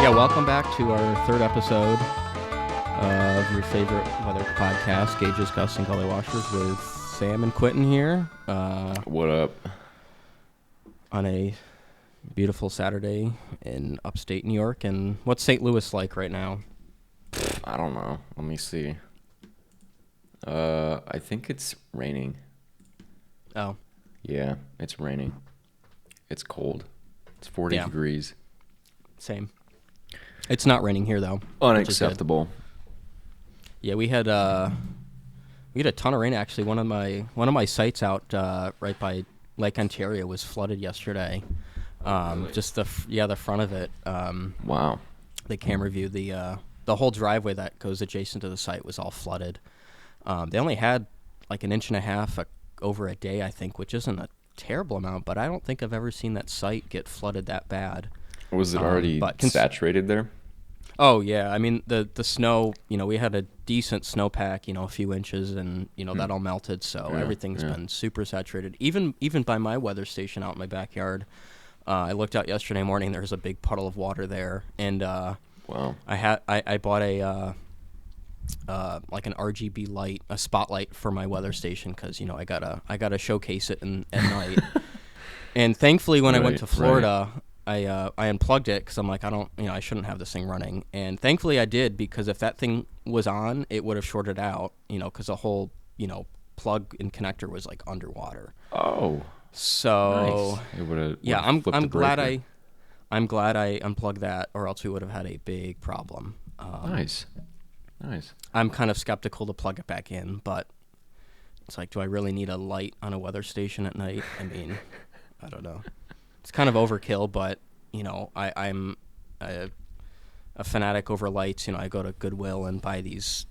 Yeah, welcome back to our third episode of your favorite weather podcast, Gauges, Gusts, and Gullywashers, with Sam and Quinton here. What up? On a beautiful Saturday in upstate New York. And what's St. Louis like right now? I don't know. Let me see. I think it's raining. Oh. Yeah, it's raining. It's cold. It's 40 degrees. Same. It's not raining here, though. Unacceptable. Yeah, we had a ton of rain, actually. One of my sites out right by Lake Ontario was flooded yesterday. Really? Just the front of it. Wow. The camera view, the whole driveway that goes adjacent to the site was all flooded. They only had like an inch and a half over a day, I think, which isn't a terrible amount, but I don't think I've ever seen that site get flooded that bad. Was it already saturated there? Oh, yeah. I mean, the snow, we had a decent snowpack, a few inches, and, that all melted, so everything's been super saturated. Even by my weather station out in my backyard, I looked out yesterday morning, there was a big puddle of water there, and wow. I bought a like an RGB light, a spotlight for my weather station, because, I gotta showcase it at night. And thankfully, when I went to Florida, I unplugged it because I'm like, I shouldn't have this thing running. And thankfully I did, because if that thing was on, it would have shorted out, because the whole, plug and connector was like underwater. Oh. So nice. It would've I'm glad I unplugged that, or else we would have had a big problem. Nice. I'm kind of skeptical to plug it back in, but it's like, do I really need a light on a weather station at night? I mean, I don't know. It's kind of overkill, but, I'm a fanatic over lights. I go to Goodwill and buy these,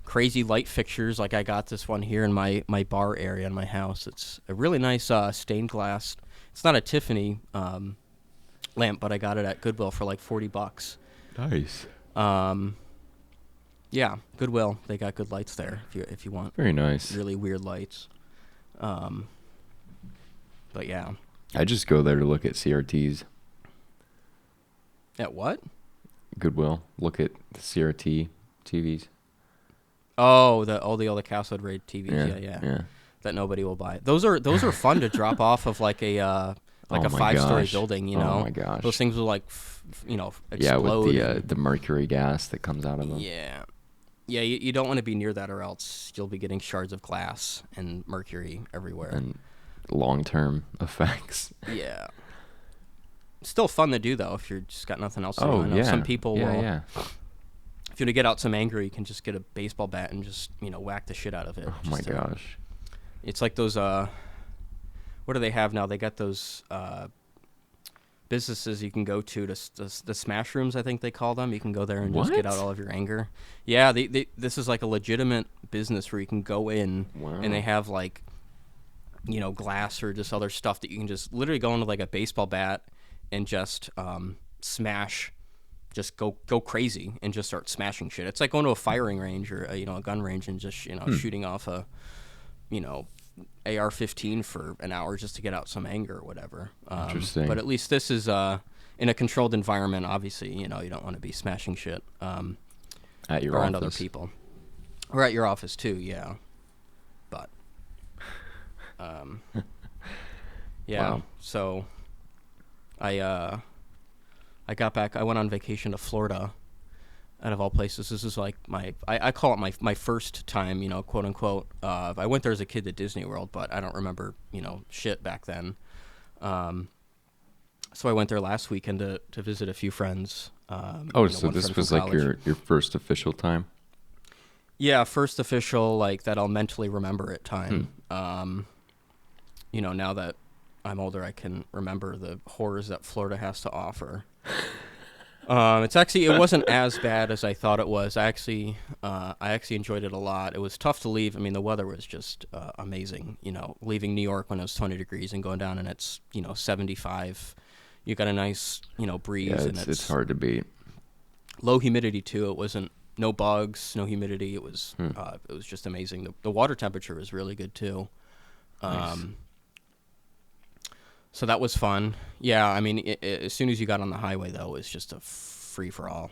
crazy light fixtures. Like I got this one here in my bar area in my house. It's a really nice stained glass. It's not a Tiffany lamp, but I got it at Goodwill for like $40. Nice. Yeah, Goodwill. They got good lights there if you want. Very nice. Really weird lights. But yeah. I just go there to look at CRTs. At what? Goodwill. Look at the CRT TVs. Oh, all the Castle Ray TVs. Yeah. That nobody will buy. Those are fun to drop off of like a 5-story building. Oh my gosh. Those things will explode. Yeah, with the mercury gas that comes out of them. Yeah. Yeah, you don't want to be near that, or else you'll be getting shards of glass and mercury everywhere. And long-term effects. Yeah. Still fun to do, though, if you're just got nothing else to do. I know some people will. Yeah. If you want to get out some anger, you can just get a baseball bat and just, whack the shit out of it. Oh my gosh. It's like those, what do they have now? They got those businesses you can go to, the smash rooms, I think they call them. You can go there and just get out all of your anger. Yeah, this is like a legitimate business where you can go in, and they have like, glass or just other stuff that you can just literally go into like a baseball bat and just smash, just go crazy and just start smashing shit. It's like going to a firing range or a gun range and just shooting off a AR-15 for an hour just to get out some anger or whatever. Interesting. But at least this is in a controlled environment. Obviously, you don't want to be smashing shit at your around office. Other people, or at your office too. Yeah, but. Yeah. Wow. So I got back. I went on vacation to Florida, out of all places. This is like I call it my first time, quote unquote. I went there as a kid to Disney World, but I don't remember, shit back then. So I went there last weekend to visit a few friends. So this was like your first official time? Yeah, first official, like that I'll mentally remember it time. Now that I'm older, I can remember the horrors that Florida has to offer. It wasn't as bad as I thought it was. I actually enjoyed it a lot. It was tough to leave. I mean, the weather was just amazing. Leaving New York when it was 20 degrees and going down and it's 75. You got a nice breeze. Yeah, and it's hard to beat. Low humidity too. It wasn't no bugs, no humidity. It was just amazing. The water temperature was really good too. Nice. So that was fun. Yeah, I mean, as soon as you got on the highway, though, it was just a free-for-all.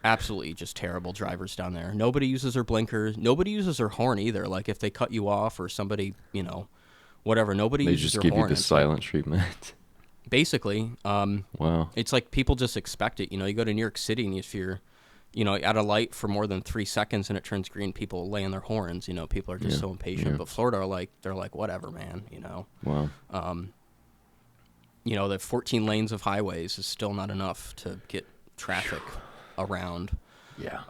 Absolutely just terrible drivers down there. Nobody uses their blinkers. Nobody uses their horn either. Like, if they cut you off or somebody, whatever, nobody They uses just their give horn. you the silent treatment. Basically. Wow. It's like people just expect it. You go to New York City, and if you're, at a light for more than 3 seconds and it turns green, people lay on their horns. People are just so impatient. Yeah. But Florida they're like, whatever, man, Wow. The 14 lanes of highways is still not enough to get traffic around. Yeah.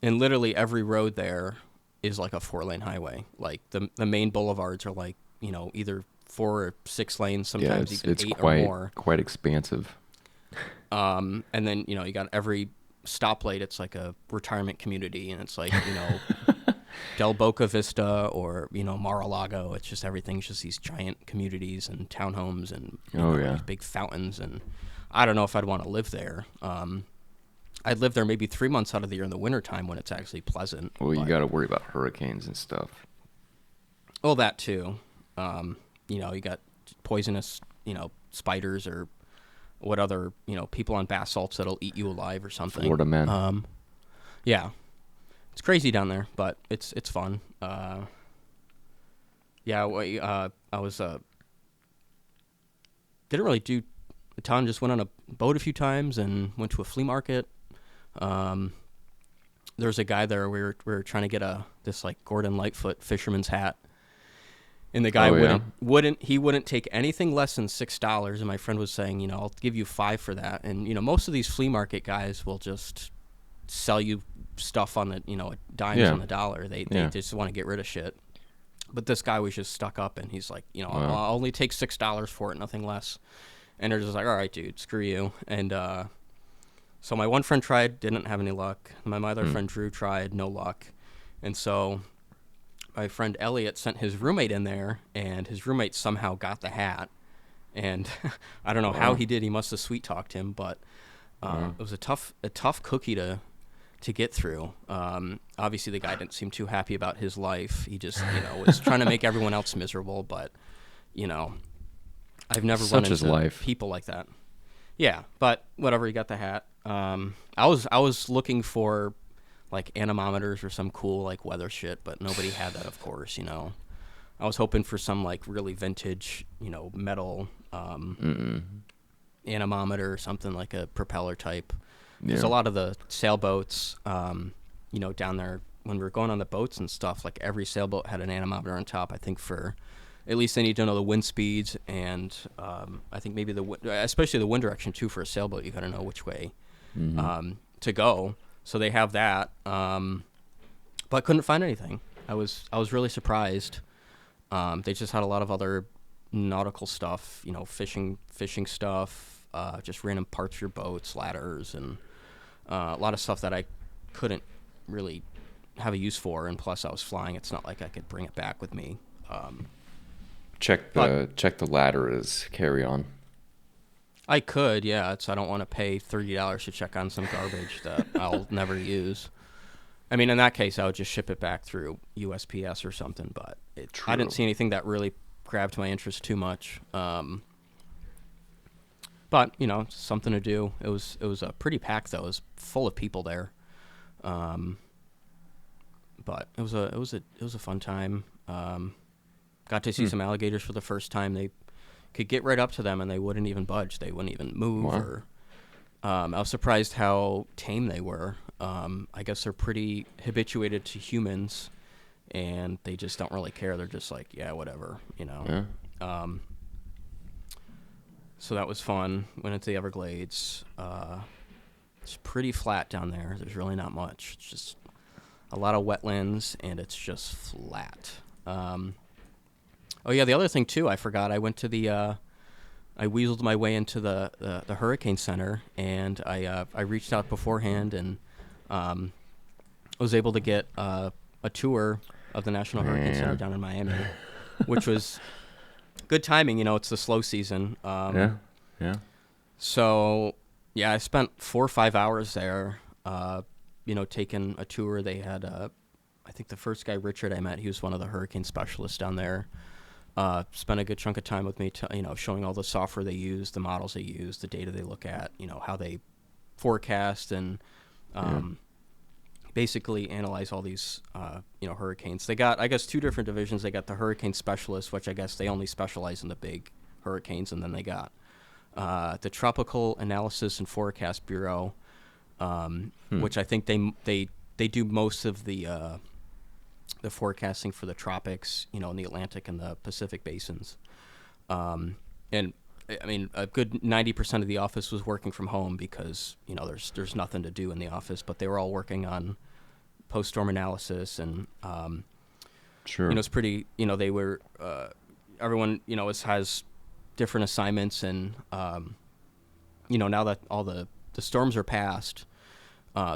And literally every road there is like a 4-lane highway. Like the main boulevards are like, either 4 or 6 lanes, sometimes even it's 8 quite, or more. quite expansive. And then, you got every stoplight, it's like a retirement community, and it's like, Del Boca Vista or, Mar-a-Lago. It's just everything's just these giant communities and townhomes and these big fountains. And I don't know if I'd want to live there. I'd live there maybe 3 months out of the year in the wintertime when it's actually pleasant. Well, you got to worry about hurricanes and stuff. Well, that too. You got poisonous, spiders or what other, people on bath salts that'll eat you alive or something. Florida men. Yeah. It's crazy down there, but it's fun. I was didn't really do a ton. Just went on a boat a few times and went to a flea market. There was a guy there. We were trying to get this like Gordon Lightfoot fisherman's hat, and the guy wouldn't take anything less than $6. And my friend was saying, I'll give you $5 for that. And most of these flea market guys will just sell you stuff on the dimes on the dollar. They just want to get rid of shit. But this guy was just stuck up, and he's like, I'll only take $6 for it, nothing less. And they're just like, all right, dude, screw you. And so my one friend tried, didn't have any luck. My other friend Drew tried, no luck. And so my friend Elliot sent his roommate in there, and his roommate somehow got the hat. And I don't know how he did. He must have sweet talked him, but it was a tough cookie to get through. Obviously, the guy didn't seem too happy about his life. He just, was trying to make everyone else miserable. But, I've never run into life. People like that. Yeah, but whatever. He got the hat. I was looking for like anemometers or some cool like weather shit, but nobody had that, of course. I was hoping for some like really vintage, metal anemometer or something like a propeller type. There's a lot of the sailboats, down there when we were going on the boats and stuff, like every sailboat had an anemometer on top, I think for, at least they need to know the wind speeds and I think maybe especially the wind direction too for a sailboat, you got to know which way to go. So they have that, but couldn't find anything. I was really surprised. They just had a lot of other nautical stuff, fishing stuff, just random parts for your boats, ladders, and a lot of stuff that I couldn't really have a use for. And plus, I was flying. It's not like I could bring it back with me. Check the ladder as carry-on. I could, yeah. I don't want to pay $30 to check on some garbage that I'll never use. I mean, in that case, I would just ship it back through USPS or something. But I didn't see anything that really grabbed my interest too much. But something to do. It was a pretty packed though. It was full of people there. But it was a fun time. Got to see some alligators for the first time. They could get right up to them and they wouldn't even budge. They wouldn't even move. Wow. Or I was surprised how tame they were. I guess they're pretty habituated to humans, and they just don't really care. They're just like, yeah, whatever, Yeah. So that was fun. Went into the Everglades. It's pretty flat down there. There's really not much. It's just a lot of wetlands, and it's just flat. Oh yeah, the other thing too, I forgot. I went to I weaseled my way into the Hurricane Center, and I reached out beforehand and was able to get a tour of the National Hurricane Center down in Miami, which was good timing. It's the slow season. Yeah. So yeah, I spent 4 or 5 hours there. Taking a tour. They had I think the first guy, Richard, I met, he was one of the hurricane specialists down there. spent a good chunk of time with me, showing all the software they use, the models they use, the data they look at, how they forecast and basically analyze all these, hurricanes. They got, I guess, two different divisions. They got the hurricane specialists, which I guess they only specialize in the big hurricanes, and then they got the Tropical Analysis and Forecast Bureau, which I think they do most of the forecasting for the tropics, in the Atlantic and the Pacific basins. And I mean, a good 90% of the office was working from home because, there's nothing to do in the office, but they were all working on post-storm analysis and, Sure. it's pretty, they were, everyone, has different assignments and, now that all the storms are past,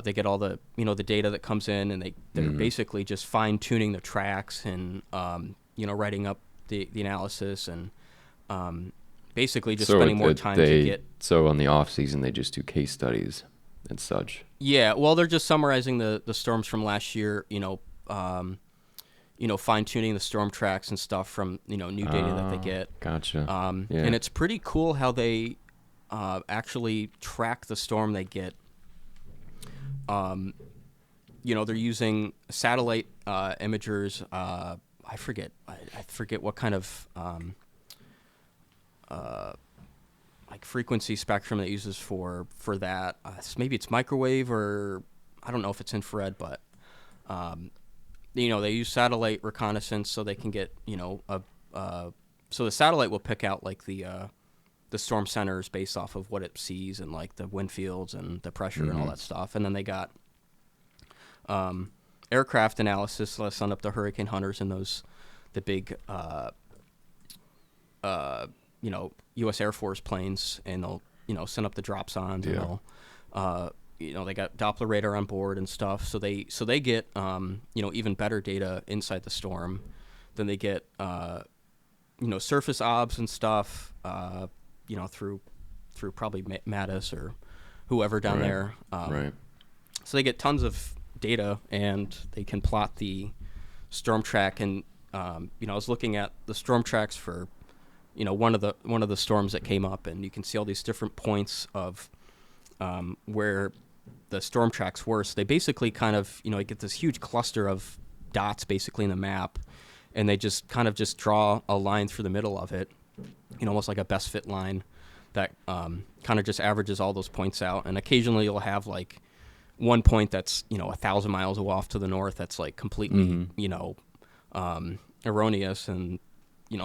they get all the the data that comes in, and they're basically just fine tuning the tracks and writing up the analysis and basically just spending more time to get. So on the off season, they just do case studies and such. Yeah, well, they're just summarizing the storms from last year. Fine tuning the storm tracks and stuff from new data that they get. Gotcha. Yeah. And it's pretty cool how they actually track the storm they get. They're using satellite imagers. I forget what kind of like frequency spectrum it uses for that. Maybe it's microwave, or I don't know if it's infrared, but they use satellite reconnaissance so they can get so the satellite will pick out like the storm centers based off of what it sees and like the wind fields and the pressure and all that stuff. And then they got aircraft analysis. So they send up the hurricane hunters and the big U.S. Air Force planes, and they'll send up the dropsondes and they'll they got Doppler radar on board and stuff. So they get even better data inside the storm. Then they get surface obs and stuff. Through probably Mattis or whoever down there. Right. So they get tons of data, and they can plot the storm track. And I was looking at the storm tracks for one of the storms that came up, and you can see all these different points of where the storm tracks were. So they basically kind of get this huge cluster of dots basically in the map, and they just kind of just draw a line through the middle of it. Almost like a best fit line that kind of just averages all those points out. And occasionally you'll have like one point that's 1,000 miles off to the north that's like completely erroneous, and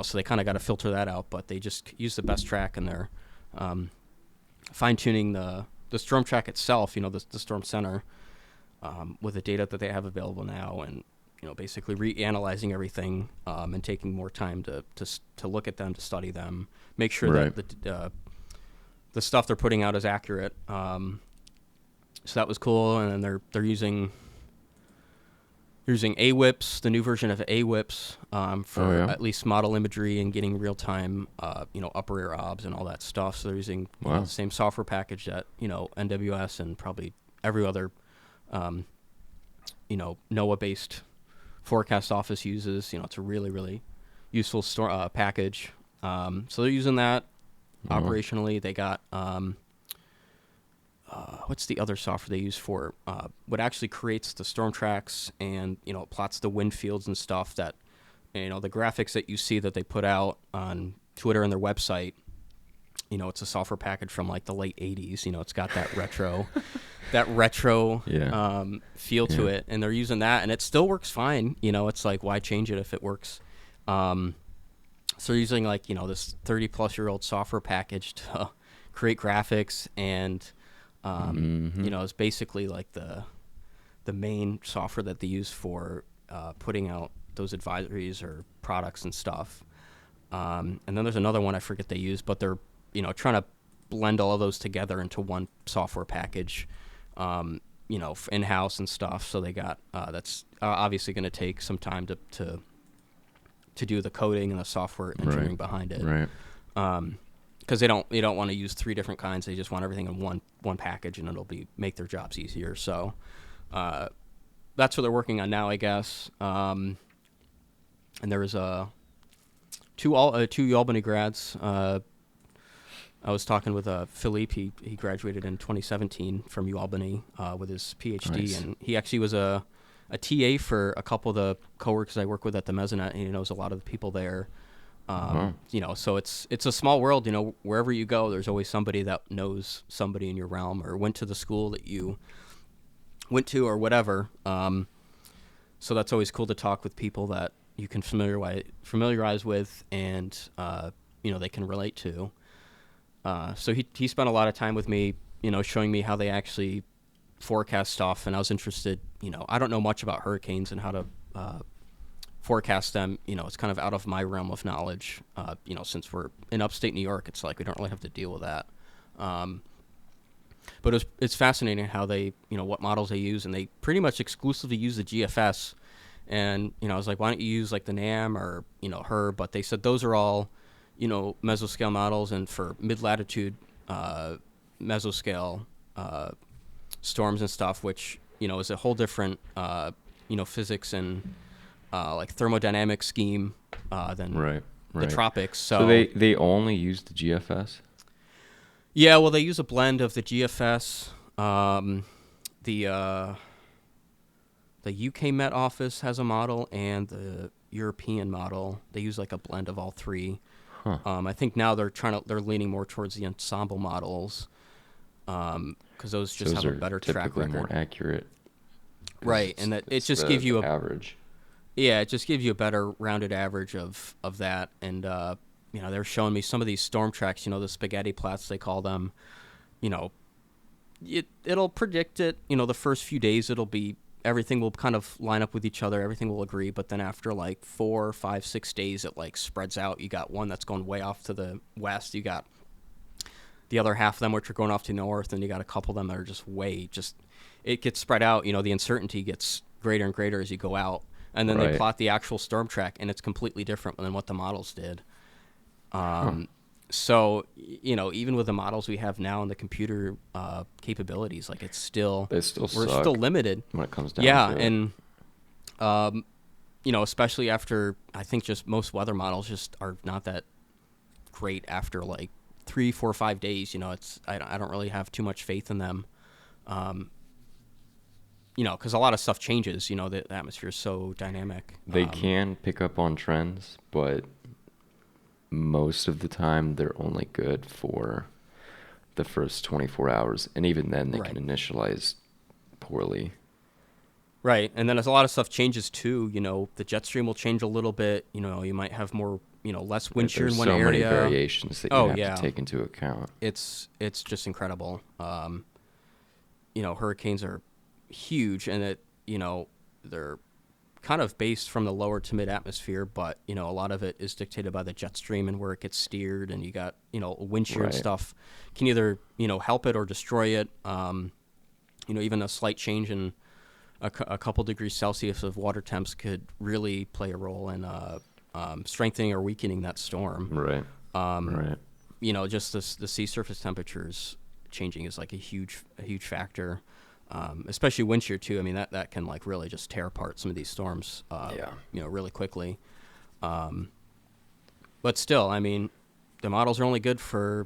so they kind of got to filter that out. But they just use the best track, and they're fine tuning the storm track itself, the storm center, with the data that they have available now, and basically reanalyzing everything and taking more time to look at them, to study them, make sure that the stuff they're putting out is accurate. So that was cool. And then they're using AWIPS, the new version of AWIPS, for at least model imagery and getting real time upper air obs and all that stuff. So they're using the same software package that NWS and probably every other NOAA based forecast office uses. It's a really, really useful package. So they're using that operationally. They got what's the other software they use for what actually creates the storm tracks, and it plots the wind fields and stuff. That the graphics that you see that they put out on Twitter and their website. It's a software package from like the late 80s. It's got that retro feel to it, and they're using that, and it still works fine. It's like, why change it if it works? So they're using like this 30-plus-year-old software package to create graphics, and it's basically like the main software that they use for putting out those advisories or products and stuff. And then there's another one I forget they use, but they're trying to blend all of those together into one software package, in-house and stuff. So they got that's obviously going to take some time to do the coding and the software engineering behind it. Right. Because they don't want to use three different kinds. They just want everything in one package, and it'll make their jobs easier. So that's what they're working on now, I guess. And there was two Albany grads. I was talking with Philippe. He graduated in 2017 from UAlbany with his PhD, Nice. and he actually was a TA for a couple of the coworkers I work with at the Mesonet, and he knows a lot of the people there. So it's a small world. Wherever you go, there's always somebody that knows somebody in your realm or went to the school that you went to or whatever. So that's always cool to talk with people that you can familiarize with and they can relate to. So he spent a lot of time with me, showing me how they actually forecast stuff, and I was interested. I don't know much about hurricanes and how to forecast them. It's kind of out of my realm of knowledge. Since we're in upstate New York, it's like we don't really have to deal with that. But it's fascinating how they, what models they use, and they pretty much exclusively use the GFS. And I was like, why don't you use like the NAM or HER? But they said those are all mesoscale models, and for mid-latitude mesoscale storms and stuff, which is a whole different physics and like thermodynamic scheme than the tropics. So they only use the GFS? Yeah, well, they use a blend of the GFS, the UK Met Office has a model, and the European model. They use like a blend of all three. Huh. I think now they're leaning more towards the ensemble models, because those just have a better track record. More accurate. Right, and that it just gives you average. Yeah, it just gives you a better rounded average of that. And they're showing me some of these storm tracks. The spaghetti plats they call them. It'll predict it. The first few days everything will kind of line up with each other. Everything will agree. But then after like 4, 5, 6 days, it like spreads out. You got one that's going way off to the west. You got the other half of them which are going off to the north, and you got a couple of them that are it gets spread out. The uncertainty gets greater and greater as you go out. And then they plot the actual storm track, and it's completely different than what the models did. So, even with the models we have now and the computer capabilities, like we're still limited when it comes down to it. And especially after, I think just most weather models just are not that great after like 3, 4, 5 days. I don't really have too much faith in them. Because a lot of stuff changes. The atmosphere is so dynamic. They can pick up on trends, but most of the time they're only good for the first 24 hours. And even then they can initialize poorly. Right. And then as a lot of stuff changes too, the jet stream will change a little bit. You might have more, less wind shear in one area. There's so many variations that you have to take into account. It's just incredible. Hurricanes are huge, and they're kind of based from the lower to mid atmosphere, but a lot of it is dictated by the jet stream and where it gets steered, and you got wind shear and stuff can either help it or destroy it. Even a slight change in a couple degrees Celsius of water temps could really play a role in strengthening or weakening that storm. Just the sea surface temperatures changing is like a huge factor. Especially wind shear too. I mean, that can like really just tear apart some of these storms, really quickly. But still, I mean, the models are only good for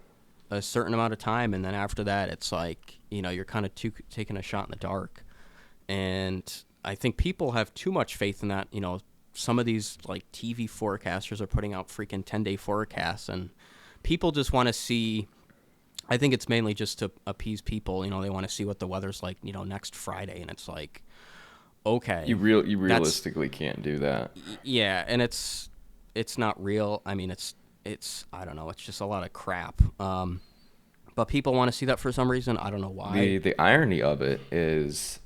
a certain amount of time, and then after that, it's like you're kind of taking a shot in the dark. And I think people have too much faith in that. Some of these like TV forecasters are putting out freaking 10-day forecasts, and people just want to see. I think it's mainly just to appease people. They want to see what the weather's like, next Friday. And it's like, okay. You realistically can't do that. Yeah, and it's not real. I mean, it's I don't know. It's just a lot of crap. But people want to see that for some reason. I don't know why. The irony of it is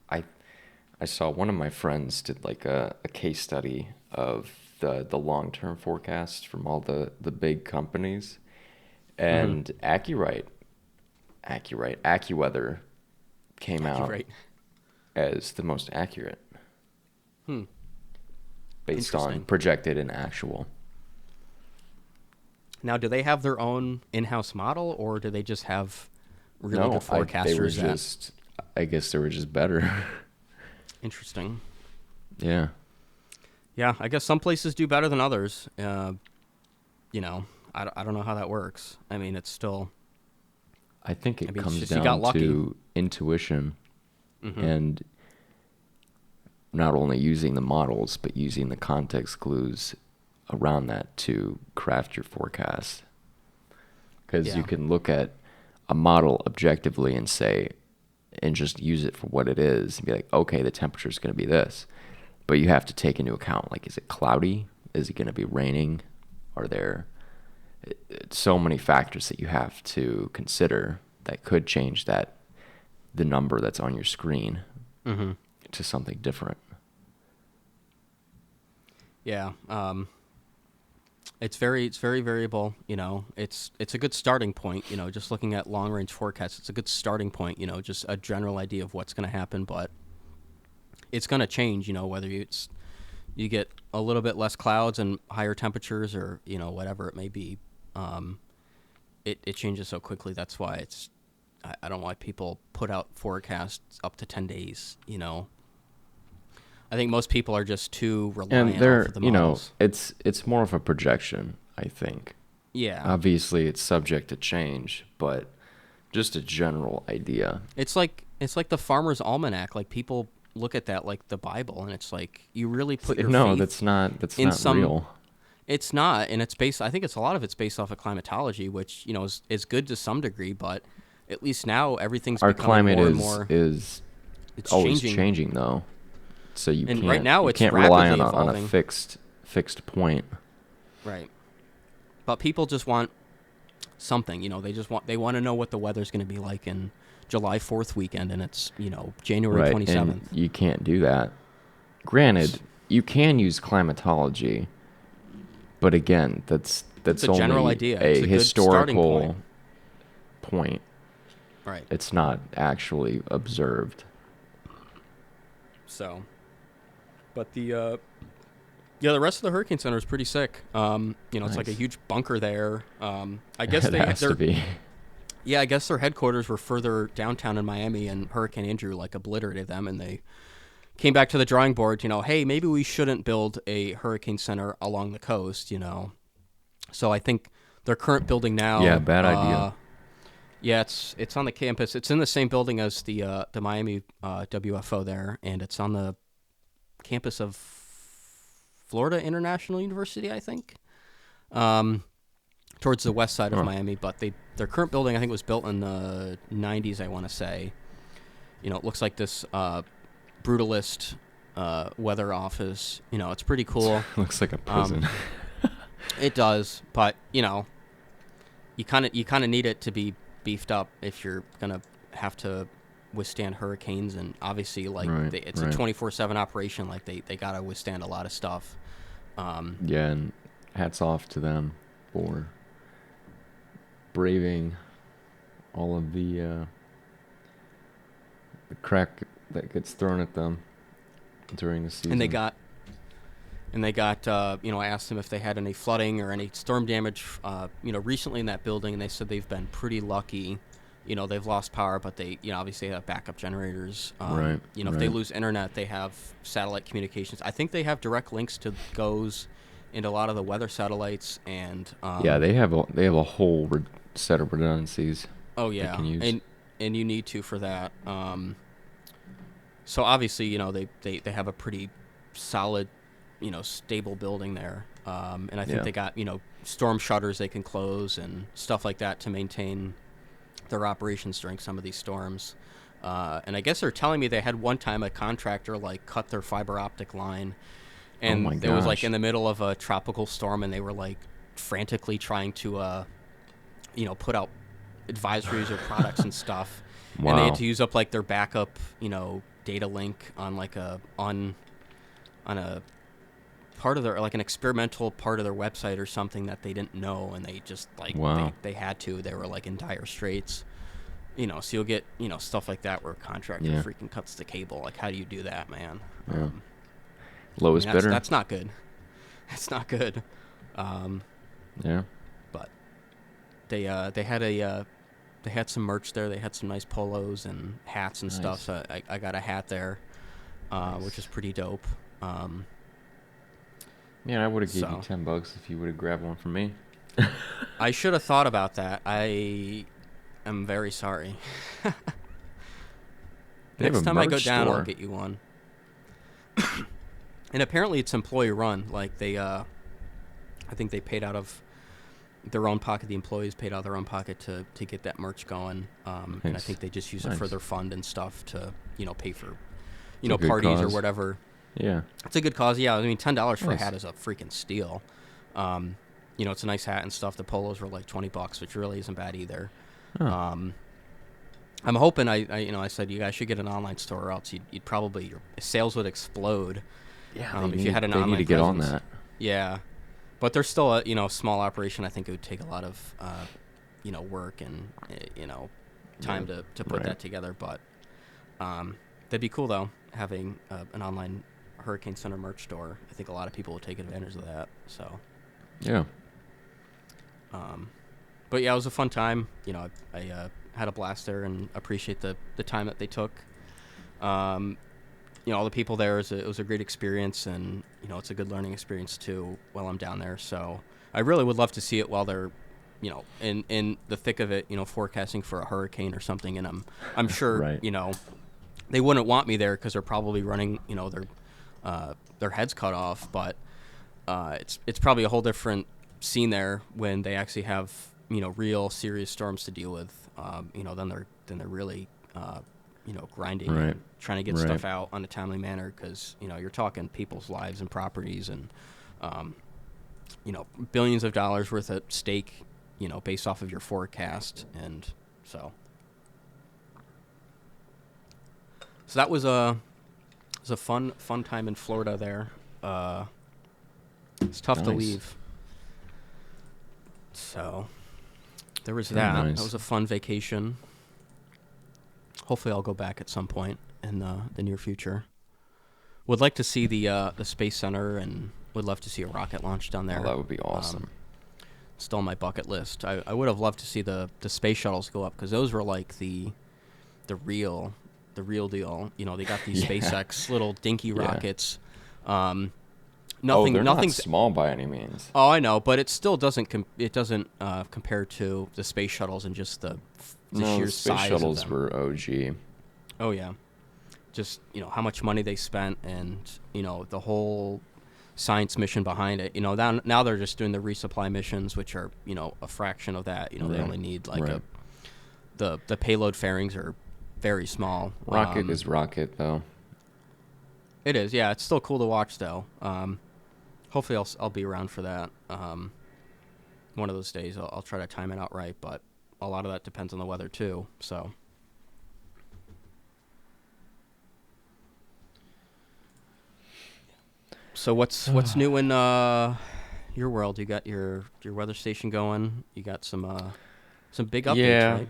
I saw one of my friends did like a case study of the long-term forecast from all the big companies. And AccuWeather came out as the most accurate. Based on projected and actual. Now, do they have their own in-house model, or do they just have really good forecasters? I guess they were just better. Interesting. Yeah. Yeah, I guess some places do better than others. I don't know how that works. I mean, it's still. I think it comes just, you got down lucky. to intuition Mm-hmm. and not only using the models, but using the context clues around that to craft your forecast. Because you can look at a model objectively and say, and just use it for what it is and be like, okay, the temperature is going to be this. But you have to take into account, like, is it cloudy? Is it going to be raining? Are there so many factors that you have to consider that could change the number that's on your screen to something different? Yeah. It's very variable. It's a good starting point. Just looking at long range forecasts, it's a good starting point. Just a general idea of what's going to happen, but it's going to change. Whether you get a little bit less clouds and higher temperatures, or whatever it may be. It changes so quickly. That's why I don't know why people put out forecasts up to 10 days. I think most people are just too reliant off of the models. It's more of a projection, I think. Yeah. Obviously, it's subject to change, but just a general idea. It's like the Farmer's Almanac. Like, people look at that like the Bible, and it's like, you really put your faith that's not some, real. It's not, and it's based. I think a lot of it's based off of climatology, which is good to some degree, but at least now everything's our becoming climate more and more. Is it's always changing though. So you and can't right now you it's can't rely rapidly on evolving. a fixed point. Right. But people just want something. They want to know what the weather's going to be like in July 4th weekend, and it's January 27th. And you can't do that. Granted, you can use climatology, but again, that's a only general idea. a It's a historical good point. Right. It's not actually observed. So, but the rest of the Hurricane Center is pretty sick. It's like a huge bunker there. I guess it has to be. Yeah, I guess their headquarters were further downtown in Miami, and Hurricane Andrew obliterated them, and they came back to the drawing board. Hey, maybe we shouldn't build a Hurricane Center along the coast. So I think their current building now. Yeah, bad idea. Yeah, it's on the campus. It's in the same building as the Miami WFO there, and it's on the campus of Florida International University, I think, towards the west side of Miami. But their current building, I think, was built in the 90s, I want to say. It looks like this brutalist weather office. It's pretty cool. Looks like a prison. It does, but you kind of need it to be beefed up if you're gonna have to withstand hurricanes, and obviously it's a 24/7 operation. Like they gotta withstand a lot of stuff. Yeah, and hats off to them for braving all of the crack that gets thrown at them during the season. And they got I asked them if they had any flooding or any storm damage recently in that building, and they said they've been pretty lucky. They've lost power, but they obviously have backup generators. If they lose internet, they have satellite communications. I think they have direct links to GOES into a lot of the weather satellites, and they have a whole set of redundancies. Oh yeah, they can use. and you need to for that. So obviously, they have a pretty solid, stable building there, and I think they got storm shutters they can close and stuff like that to maintain their operations during some of these storms. And I guess they're telling me they had one time a contractor cut their fiber optic line, and it was in the middle of a tropical storm, and they were frantically trying to put out advisories or products and stuff. Wow. And they had to use up their backup data link on on a part of their an experimental part of their website or something that they didn't know, and they just they had to. They were in dire straits. So you'll get stuff like that where a contractor freaking cuts the cable. How do you do that, man? Yeah. Lowest bidder. That's not good. That's not good. Yeah. But they had some merch there. They had some nice polos and hats and stuff. So I got a hat there, which is pretty dope. Man, I would have gave you $10 if you would have grabbed one from me. I should have thought about that. I am very sorry. They have a Next time I go merch down, I'll store. get you one. And apparently it's employee run. Like I think they paid out of their own pocket. The employees paid out of their own pocket to get that merch going. And I Nice. think they just use it for Nice. their fund and stuff to, pay for, It's a good parties or cause. whatever. Yeah. It's a good cause. Yeah. I mean, $10 for a Nice. hat is a freaking steal. It's a nice hat and stuff. The polos were like $20, which really isn't bad either. Huh. I'm hoping I said you guys should get an online store, or else you'd probably, your sales would explode. Yeah, If you had an they online need to get on presence. that. Yeah, but they're still a small operation. I think it would take a lot of work and time to put Right. that together. But that'd be cool though, having an online Hurricane Center merch store. I think a lot of people would take advantage of that. So, Yeah. but yeah, it was a fun time. I had a blast there and appreciate the time that they took. All the people there, it was a great experience, and it's a good learning experience too while I'm down there. So I really would love to see it while they're in the thick of it, forecasting for a hurricane or something. And I'm sure Right. they wouldn't want me there because they're probably running their heads cut off. But it's probably a whole different scene there when they actually have real serious storms to deal with. Then they're really grinding Right. and trying to get Right. stuff out on a timely manner, because you're talking people's lives and properties and billions of dollars worth at stake, based off of your forecast. And so that was a fun time in Florida there. It's tough to Nice. leave. So there was Very that. nice. That was a fun vacation. Hopefully I'll go back at some point in the near future. Would like to see the Space Center, and would love to see a rocket launch down there. Oh, that would be awesome. Still on my bucket list. I would have loved to see the space shuttles go up, because those were like the real deal. They got these Yeah. SpaceX little dinky Yeah. rockets. They're Nothing's not small by any means. Oh, I know, but it still doesn't compare to the space shuttles and just the No, sheer the space size shuttles of them. were OG. Oh yeah, just how much money they spent, and the whole science mission behind it. Now they're just doing the resupply missions, which are a fraction of that. They Right. only need like Right. the payload fairings are very small. Rocket is rocket, though. It is, yeah. It's still cool to watch though. Hopefully I'll be around for that. One of those days I'll try to time it out right, but a lot of that depends on the weather too. So what's new in your world? You got your weather station going. You got some big updates, Yeah. right?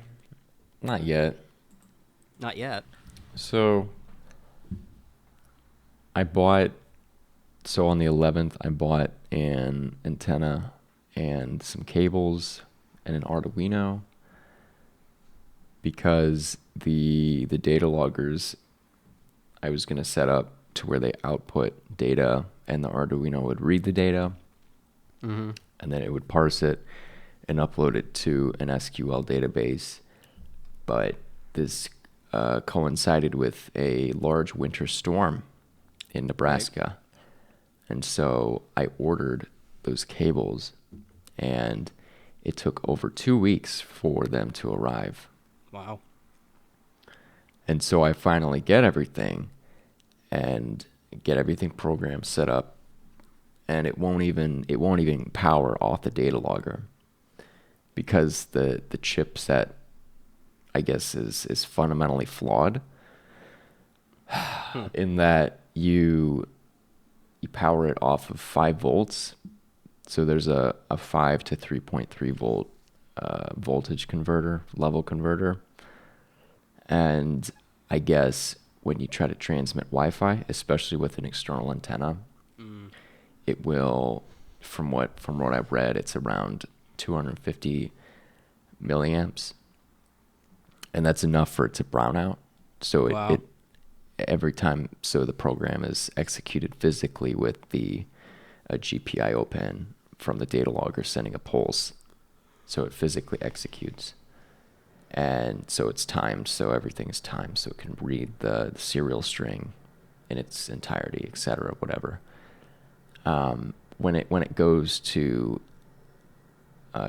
Not yet. Not yet. So on the 11th, I bought an antenna and some cables and an Arduino, because the data loggers I was going to set up to where they output data and the Arduino would read the data, Mm-hmm. and then it would parse it and upload it to an SQL database. But this coincided with a large winter storm in Nebraska. And so I ordered those cables, and it took over 2 weeks for them to arrive. Wow. And so I finally get everything programmed, set up, and it won't even power off the data logger, because the chipset, I guess, is fundamentally flawed in that you power it off of 5 volts. So there's a 5 to 3.3 volt voltage converter, level converter. And I guess when you try to transmit Wi-Fi, especially with an external antenna, it will, from what I've read, it's around 250 milliamps. And that's enough for it to brown out. So Wow. it every time, so the program is executed physically with the GPIO pin from the data logger sending a pulse. So it physically executes. And so it's timed, so everything is timed, so it can read the serial string in its entirety, etc., whatever. When it goes to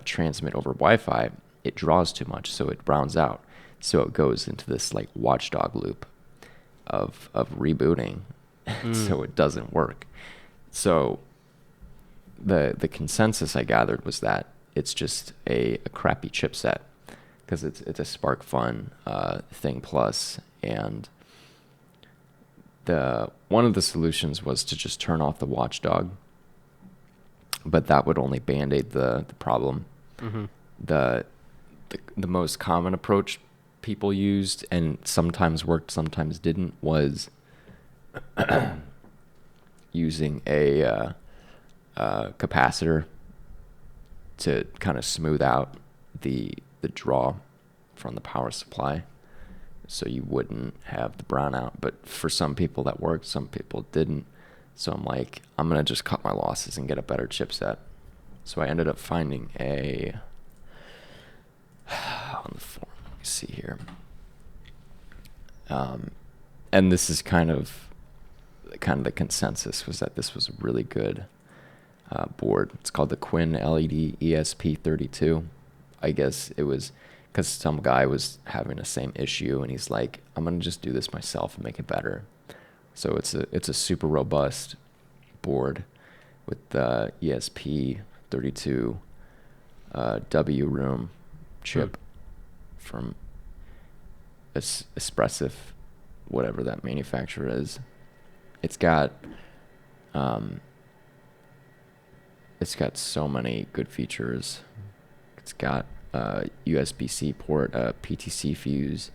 transmit over Wi-Fi, it draws too much, so it browns out. So it goes into this like watchdog loop of rebooting, so it doesn't work. So the consensus I gathered was that it's just a crappy chipset, because it's a SparkFun Thing Plus, and one of the solutions was to just turn off the watchdog, but that would only band-aid the problem. Mm-hmm. The most common approach people used, and sometimes worked, sometimes didn't, was using a capacitor to kind of smooth out the draw from the power supply, so you wouldn't have the brownout. But for some people that worked, some people didn't. So I'm like, I'm gonna just cut my losses and get a better chipset. So I ended up finding on the forum, let me see here. And this is kind of the consensus, was that this was a really good board. It's called the Quinn LED ESP32. I guess it was because some guy was having the same issue, and he's like, I'm gonna just do this myself and make it better. So it's a super robust board with the ESP32 W room chip from Espressif, whatever that manufacturer is. It's got so many good features. It's got USB-C port, PTC fuse.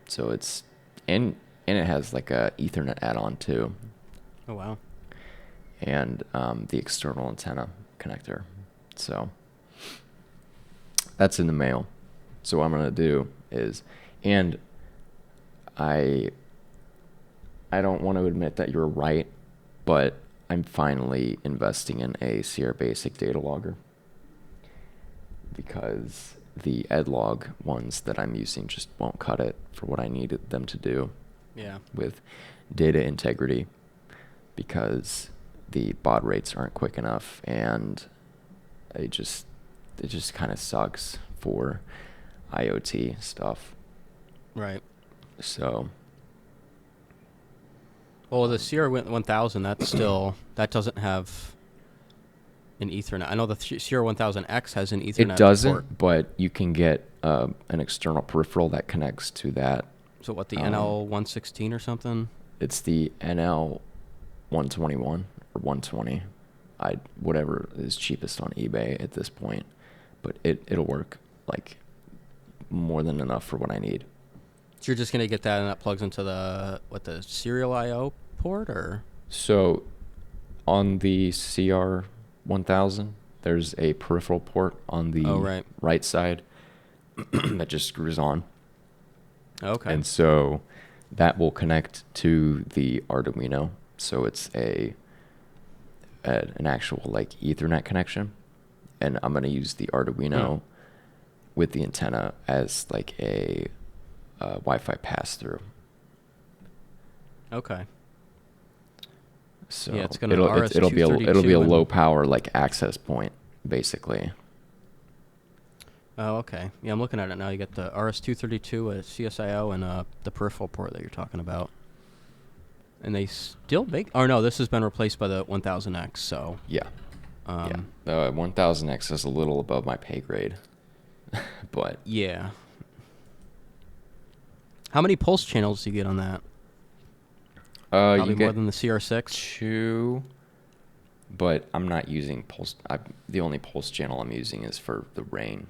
So it's and it has like a Ethernet add-on too. Oh wow. And the external antenna connector. So that's in the mail. So what I'm gonna do is, and I don't want to admit that you're right, but I'm finally investing in a Sierra Basic data logger, because the Edlog ones that I'm using just won't cut it for what I needed them to do. Yeah. With data integrity, because the baud rates aren't quick enough, and it just kind of sucks for IoT stuff. Right. So. Well, the Sierra 1000, that doesn't have an Ethernet. I know the Sierra 1000X has an Ethernet. It doesn't, port. but you can get an external peripheral that connects to that. So what, the NL116 or something? It's the NL121 or 120. Whatever is cheapest on eBay at this point, but it'll work like more than enough for what I need. So you're just gonna get that, and that plugs into the serial I/O port, or? So on the CR1000, there's a peripheral port on the right side that just screws on. Okay. And so that will connect to the Arduino. So it's an actual like Ethernet connection. And I'm going to use the Arduino with the antenna as like a Wi-Fi pass-through. Okay. So yeah, it's gonna it'll be a low power like access point basically. Oh, okay. Yeah, I'm looking at it now. You got the RS-232, a CSIO, and the peripheral port that you're talking about. And they still make... Oh, no, this has been replaced by the 1000X, so... Yeah. The 1000X is a little above my pay grade. But... Yeah. How many pulse channels do you get on that? Probably more than the CR6? 2, but I'm not using pulse... the only pulse channel I'm using is for the rain.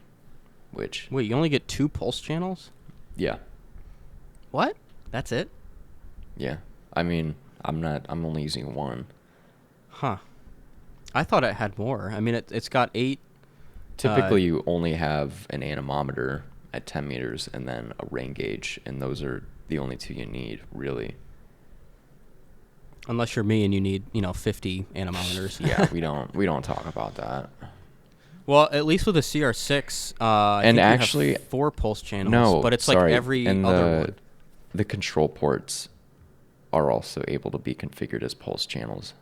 Which... Wait, you only get 2 pulse channels? Yeah. What? That's it? Yeah. I mean, I'm only using 1. Huh. I thought it had more. I mean, it's got 8. Typically, you only have an anemometer at 10 meters and then a rain gauge, and those are the only 2 you need, really. Unless you're me and you need, 50 anemometers. Yeah, we don't talk about that. Well, at least with the CR6, I And think actually, you have 4 pulse channels, no, but it's sorry. like every And other one. the control ports are also able to be configured as pulse channels.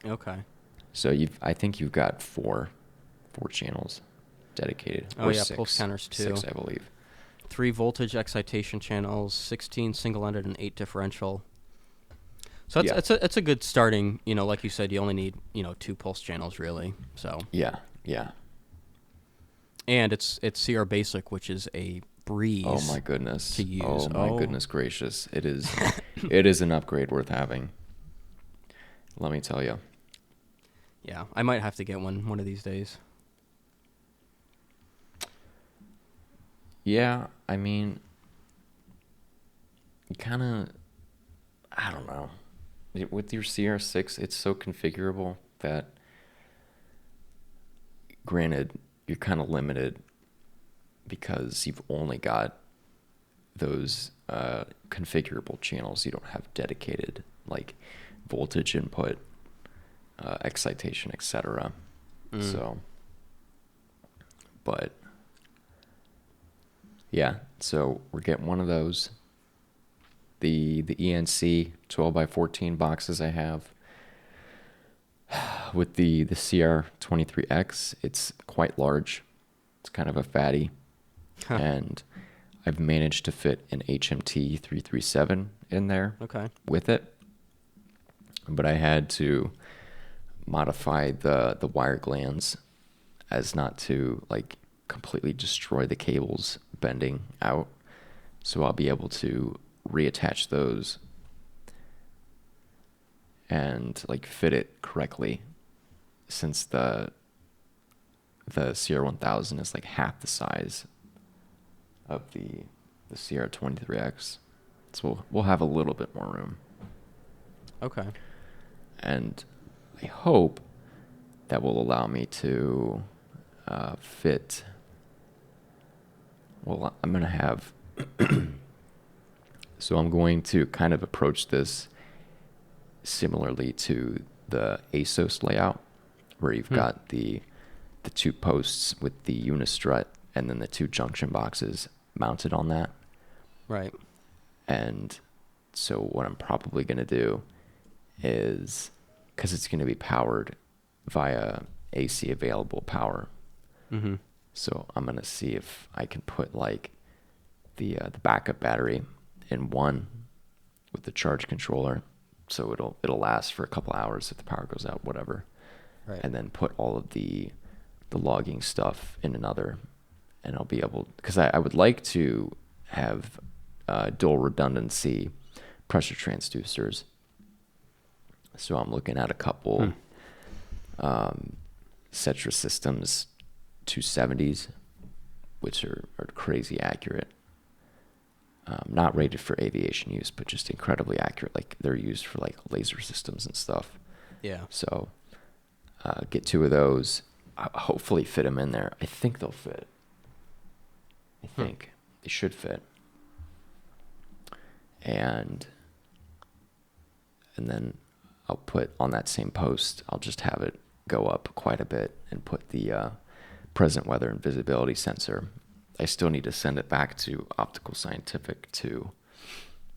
Okay. So I think you've got four channels dedicated. Oh, Or yeah, six. pulse counters too. 6, I believe. 3 voltage excitation channels, 16 single-ended, and 8 differential. So it's a good starting, like you said, you only need, 2 pulse channels really. So Yeah. and it's CR basic, which is a breeze. Oh my goodness. To use. Oh my goodness gracious. It is it is an upgrade worth having. Let me tell you. Yeah, I might have to get one of these days. Yeah, I mean, you kind of, I don't know. With your CR6, it's so configurable that, granted, you're kind of limited because you've only got those configurable channels. You don't have dedicated, like, voltage input, excitation, etc. So, but, yeah, so we're getting one of those. The ENC 12x14 boxes I have with the CR23X, it's quite large. It's kind of a fatty. Huh. And I've managed to fit an HMT 337 in there with it. But I had to modify the wire glands as not to like completely destroy the cables bending out. So I'll be able to reattach those and like fit it correctly, since the CR1000 is like half the size of the CR23X. So we'll have a little bit more room. Okay. And I hope that will allow me to fit. Well, I'm going to have. So I'm going to kind of approach this similarly to the ASOS layout, where you've got the 2 posts with the unistrut and then the 2 junction boxes mounted on that. Right. And so what I'm probably going to do is, because it's going to be powered via AC available power, so I'm going to see if I can put like the backup battery in one with the charge controller, so it'll last for a couple hours if the power goes out, whatever. Right. And then put all of the logging stuff in another, and I'll be able, because I would like to have dual redundancy pressure transducers. So I'm looking at a couple Cetra Systems 270s, which are crazy accurate. Not rated for aviation use, but just incredibly accurate. Like they're used for like laser systems and stuff. Yeah. So get 2 of those. Hopefully fit them in there. I think they'll fit. I think they should fit. And then I'll put on that same post, I'll just have it go up quite a bit and put the present weather and visibility sensor. I still need to send it back to Optical Scientific to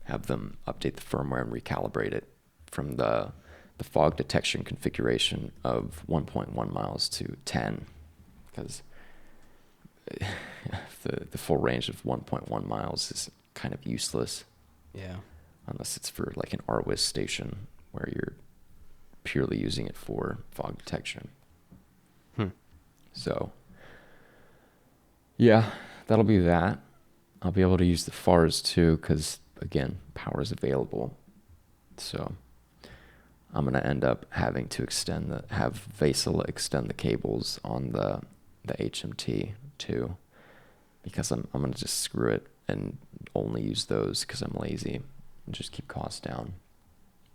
have them update the firmware and recalibrate it from the fog detection configuration of 1.1 miles to 10, because the full range of 1.1 miles is kind of useless. Yeah. Unless it's for like an RWIS station where you're purely using it for fog detection. So, yeah, that'll be that. I'll be able to use the FARs too, because again, power is available. So I'm gonna end up having to have Vesela extend the cables on the HMT too, because I'm gonna just screw it and only use those because I'm lazy and just keep costs down.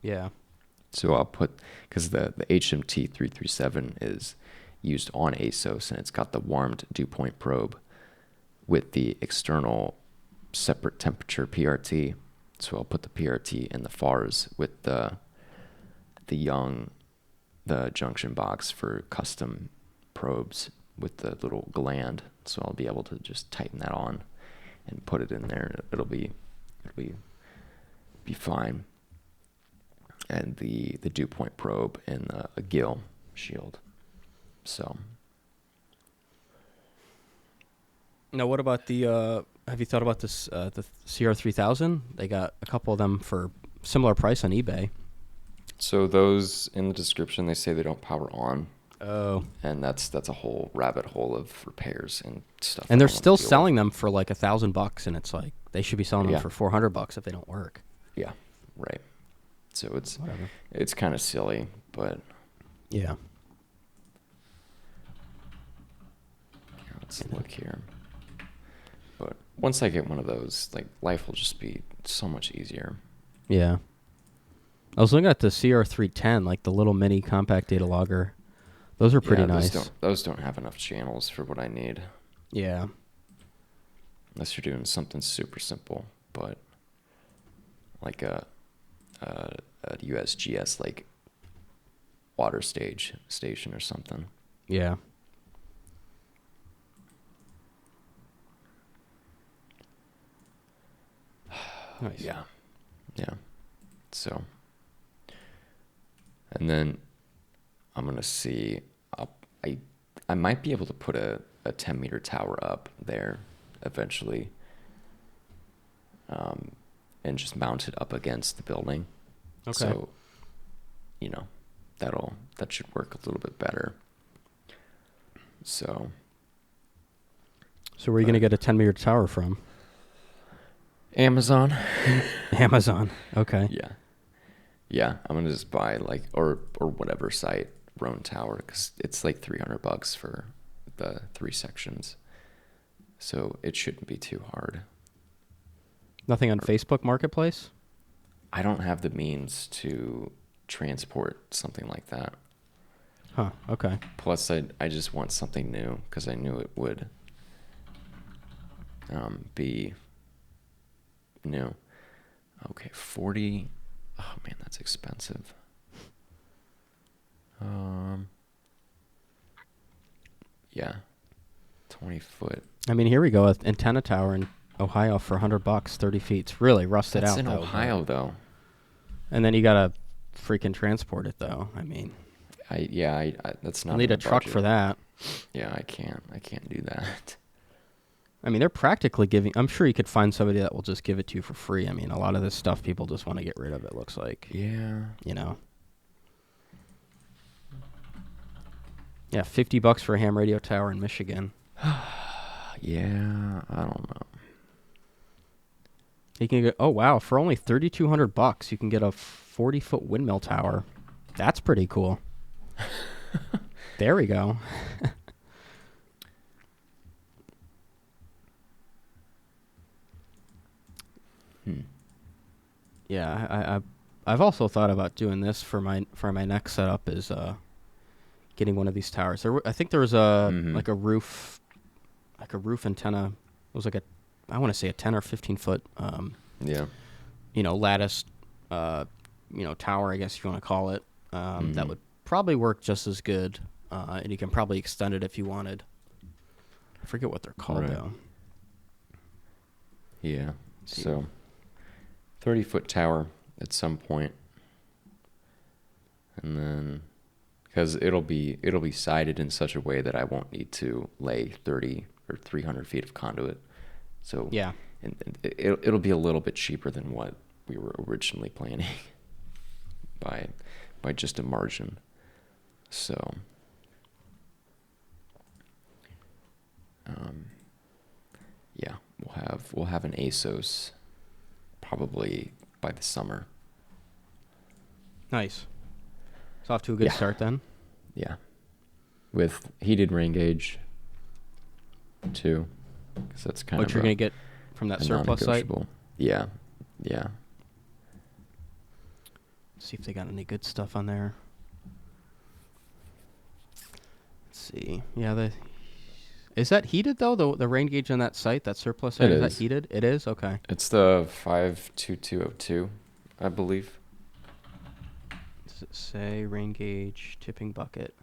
Yeah. So I'll put, because the HMT 337 is used on ASOS, and it's got the warmed dew point probe with the external separate temperature PRT. So I'll put the PRT in the FARs with the junction box for custom probes with the little gland. So I'll be able to just tighten that on and put it in there. It'll be fine. And the dew point probe and a gill shield. So. Now, what about the? Have you thought about this? The CR3000. They got a couple of them for similar price on eBay. So those in the description, they say they don't power on. Oh. And that's a whole rabbit hole of repairs and stuff. And they're still selling them for like $1,000, and it's like they should be selling them Yeah. for $400 if they don't work. Yeah, right. So Whatever. it's kind of silly, but Yeah. let's look here. But once I get one of those, like, life will just be so much easier. Yeah. I was looking at the CR310, like the little mini compact data logger. Those are pretty nice. Those don't have enough channels for what I need. Yeah. Unless you're doing something super simple, but like a USGS like water station or something. Yeah. Nice. Yeah. So, and then I'm gonna see. I might be able to put a 10-meter tower up there eventually, and just mount it up against the building. Okay. So, that should work a little bit better. So where are you going to get a 10-meter tower from? Amazon. Amazon. Okay. Yeah. I'm gonna just buy like or whatever site Roan Tower, because it's like $300 for the 3 sections, so it shouldn't be too hard. Nothing on Facebook Marketplace? I don't have the means to transport something like that. Huh. Okay. Plus, I just want something new because I knew it would be new. Okay, 40. Oh man, that's expensive. Yeah, 20 foot. I mean, here we go. Antenna tower in Ohio for $100, 30 feet. It's really rusted That's out. in though, Ohio, though. And then you gotta freaking transport it, though. I mean, I that's not. I'll need in a the truck budget. for that. Yeah, I can't do that. I mean, they're practically giving. I'm sure you could find somebody that will just give it to you for free. I mean, a lot of this stuff people just want to get rid of. It looks like. Yeah. Yeah, $50 for a ham radio tower in Michigan. Yeah, I don't know. You can get. Oh wow! For only $3,200, you can get a 40-foot windmill tower. That's pretty cool. There we go. Yeah, I've also thought about doing this for my next setup is getting one of these towers. I think there was like a roof antenna. It was like I want to say a 10 or 15 foot Yeah. lattice tower, I guess if you want to call it. That would probably work just as good, and you can probably extend it if you wanted. I forget what they're called though. Yeah. So 30-foot tower at some point, and then because it'll be sided in such a way that I won't need to lay 30 or 300 feet of conduit. So Yeah. and it'll be a little bit cheaper than what we were originally planning by just a margin. So yeah, we'll have an ASOS probably by the summer. Nice. It's off to a good start then. Yeah, with heated rain gauge too, because that's kind What of you're gonna get from that surplus site. Yeah. See if they got any good stuff on there. Let's see. Yeah, Is that heated though? The rain gauge on that site, that surplus It site, is that is. heated? It is. Okay. It's the 52202, I believe. Does it say rain gauge tipping bucket?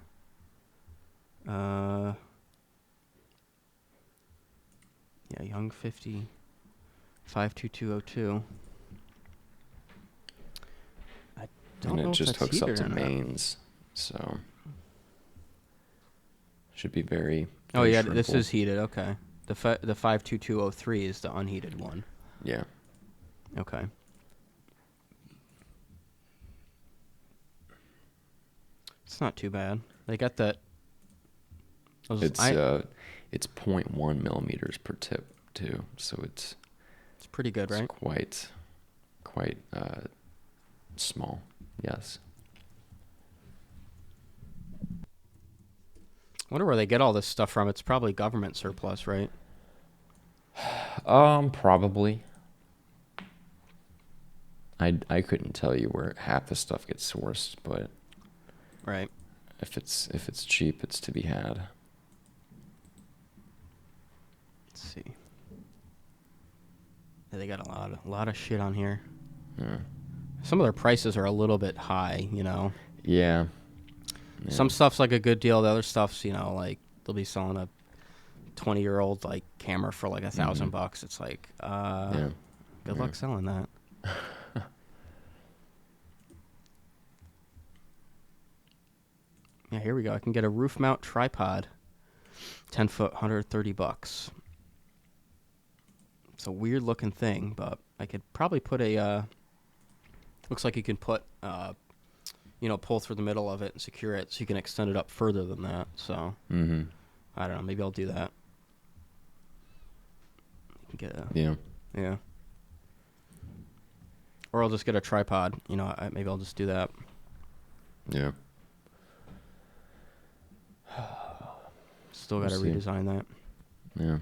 Yeah, Young 50, 52202. I don't And know it if just that's hooks up heated to or not. mains, so should be very, Oh very yeah, this shrinkable. is heated. Okay. The 52203 is the unheated one. Yeah. Okay. It's not too bad. They got that. It's it's 0.1 millimeters per tip too, so it's pretty good, it's right? quite small. Yes. Wonder where they get all this stuff from. It's probably government surplus, right? Probably. I couldn't tell you where half the stuff gets sourced, but Right. if it's cheap, it's to be had. Let's see. Yeah, they got a lot of shit on here. Yeah. Some of their prices are a little bit high, you know. Yeah. Yeah. Some stuff's like a good deal. The other stuff's, you know, like they'll be selling a 20-year-old like camera for like $1,000. It's like, Yeah. good Yeah. luck selling that. Yeah, here we go. I can get a roof mount tripod, 10 foot, $130. It's a weird looking thing, but I could probably put a. Looks like you can put, pull through the middle of it and secure it, so you can extend it up further than that. So Mm-hmm. I don't know. Maybe I'll do that. Yeah. Yeah. Or I'll just get a tripod. You know, maybe I'll just do that. Yeah. Still got to We'll see. redesign that. Yeah.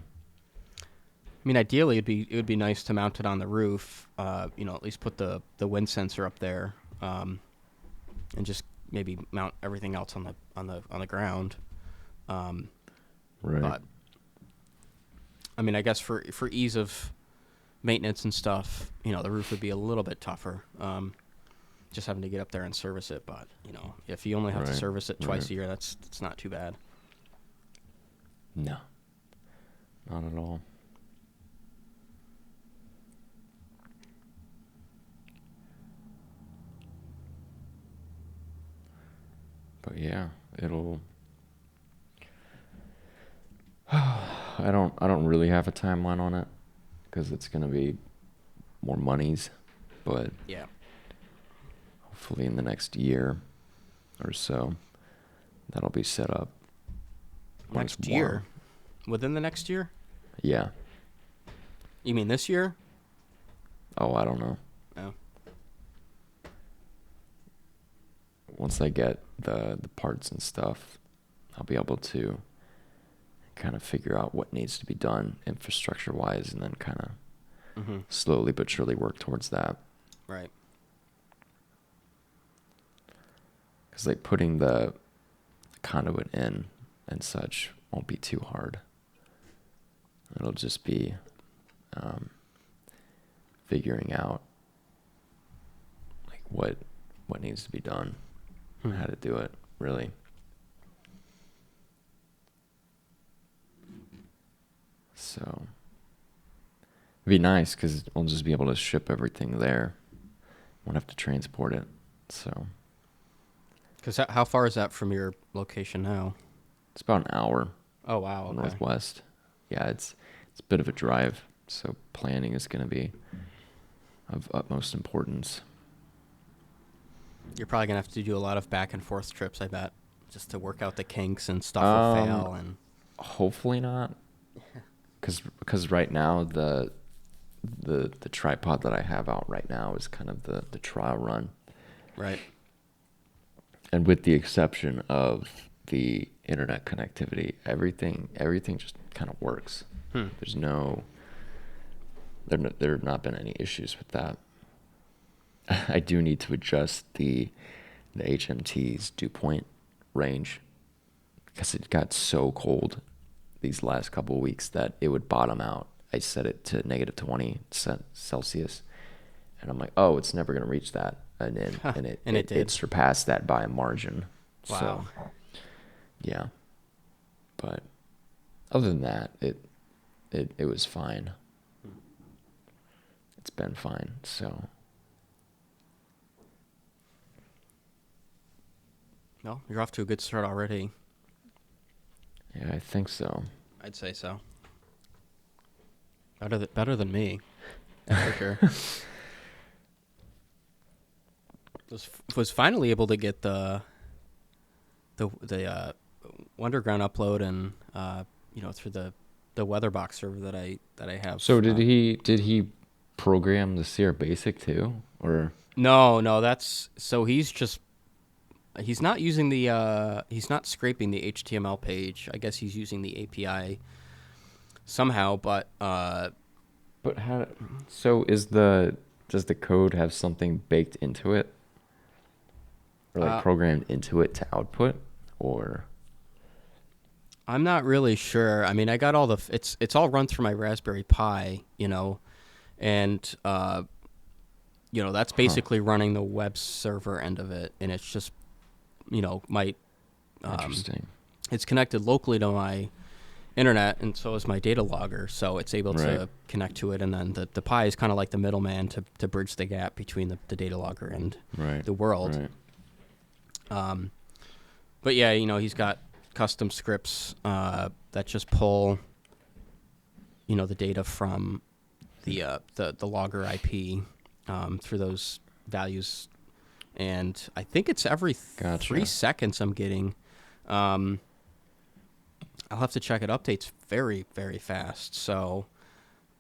I mean, ideally, it would be nice to mount it on the roof. At least put the wind sensor up there, and just maybe mount everything else on the ground. Right. But I mean, I guess for ease of maintenance and stuff, the roof would be a little bit tougher. Just having to get up there and service it. But if you only have to Right. service it twice Right. a year, that's not too bad. No. Not at all. But yeah, it'll. I don't really have a timeline on it because it's gonna be more monies, but Yeah. hopefully in the next year or so, that'll be set up. when it's Next warm. year, within the next year. Yeah. You mean this year? Oh, I don't know. No. Once I get the parts and stuff, I'll be able to kind of figure out what needs to be done infrastructure wise, and then kind of Mm-hmm. slowly but surely work towards that. Right. Because like putting the conduit in and such won't be too hard. It'll just be figuring out like what needs to be done, and how to do it, really. So it'd be nice because we'll just be able to ship everything there. Won't have to transport it. So Because how far is that from your location now? it's about an hour Oh wow. Okay. northwest. Yeah, it's a bit of a drive. So planning is going to be of utmost importance. You're probably gonna have to do a lot of back and forth trips, I bet, just to work out the kinks and stuff will fail. And Hopefully not, because right now the tripod that I have out right now is kind of the trial run, right. and with the exception of the internet connectivity, everything just kind of works. There's there have not been any issues with that. I do need to adjust the HMT's dew point range because it got so cold these last couple of weeks that it would bottom out. I set it to negative 20 Celsius, and I'm like, oh, it's never going to reach that. And then, and it did. It surpassed that by a margin. Wow. So, yeah. But other than that, it was fine. It's been fine. So. Well, you're off to a good start already. Yeah, I think so. I'd say so. Better than me, for sure. Was finally able to get the Underground upload and through the Weatherbox server that I have. So did he program the Sierra Basic too, or? No, that's so he's not using he's not scraping the HTML page. I guess he's using the API somehow, but how? So does the code have something baked into it, or like programmed into it to output, or? I'm not really sure. I mean, I got all it's all run through my Raspberry Pi, and that's basically running the web server end of it, and it's just Interesting. It's connected locally to my internet, and so is my data logger, so it's able to connect to it, and then the Pi is kind of like the middleman to bridge the gap between the data logger and the world. Right. But yeah, he's got custom scripts that just pull the data from the logger IP through those values, and I think it's every 3 seconds I'm getting. I'll have to check it. Updates very, very fast. So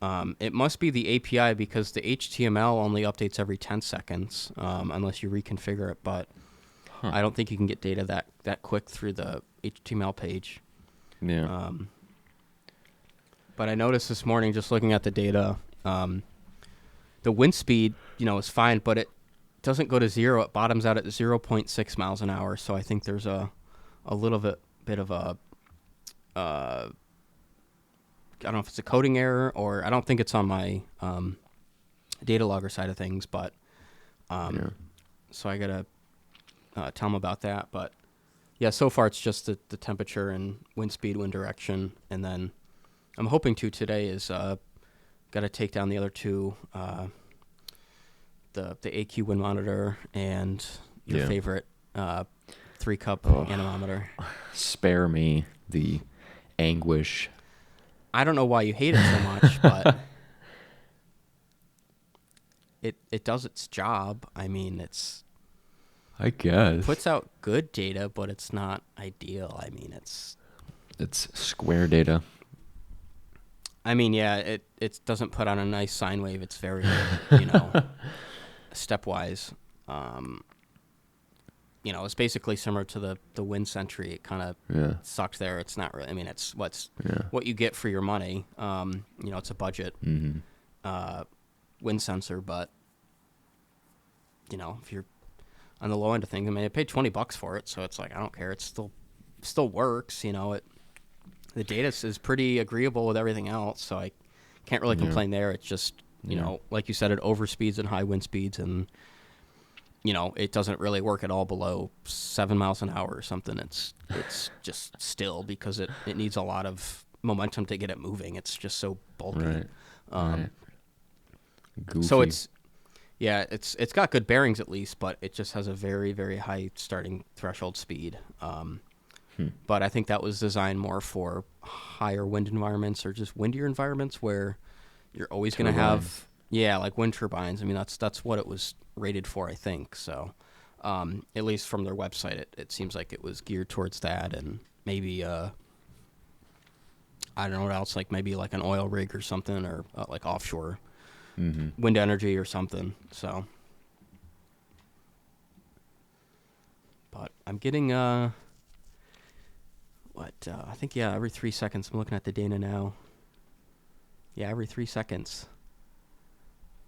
it must be the API, because the HTML only updates every 10 seconds unless you reconfigure it. But I don't think you can get data that quick through the HTML page. Yeah. But I noticed this morning, just looking at the data, the wind speed, is fine, but it doesn't go to 0. It bottoms out at 0.6 miles an hour. So I think there's a little bit of a I don't know if it's a coding error, or I don't think it's on my data logger side of things, but so I gotta tell them about that. But yeah, so far it's just the temperature and wind speed, wind direction, and then I'm hoping to today is got to take down the other two, the AQ wind monitor and your favorite 3-cup anemometer. Spare me the anguish. I don't know why you hate it so much, but it does its job. I mean, I guess puts out good data, but it's not ideal. I mean, it's square data. I mean, yeah, it doesn't put on a nice sine wave. It's very stepwise. It's basically similar to the Wind Sentry. It kind of sucked there. It's not really. I mean, it's what you get for your money. It's a budget wind sensor, but if you're on the low end of things, I mean, I paid $20 for it, so it's like I don't care. It still works. The data is pretty agreeable with everything else, so I can't really complain there. It's just like you said, it overspeeds at high wind speeds, and it doesn't really work at all below 7 miles an hour or something. It's just still, because it needs a lot of momentum to get it moving. It's just so bulky. Right. Goofy. So it's got good bearings at least, but it just has a very, very high starting threshold speed. But I think that was designed more for higher wind environments, or just windier environments where you're always going to have like wind turbines. I mean, that's what it was rated for, I think. So at least from their website, it seems like it was geared towards that, and maybe I don't know what else, like maybe like an oil rig or something, or like offshore wind energy or something. So, but I'm getting I think every 3 seconds. I'm looking at the data now. Yeah, every 3 seconds.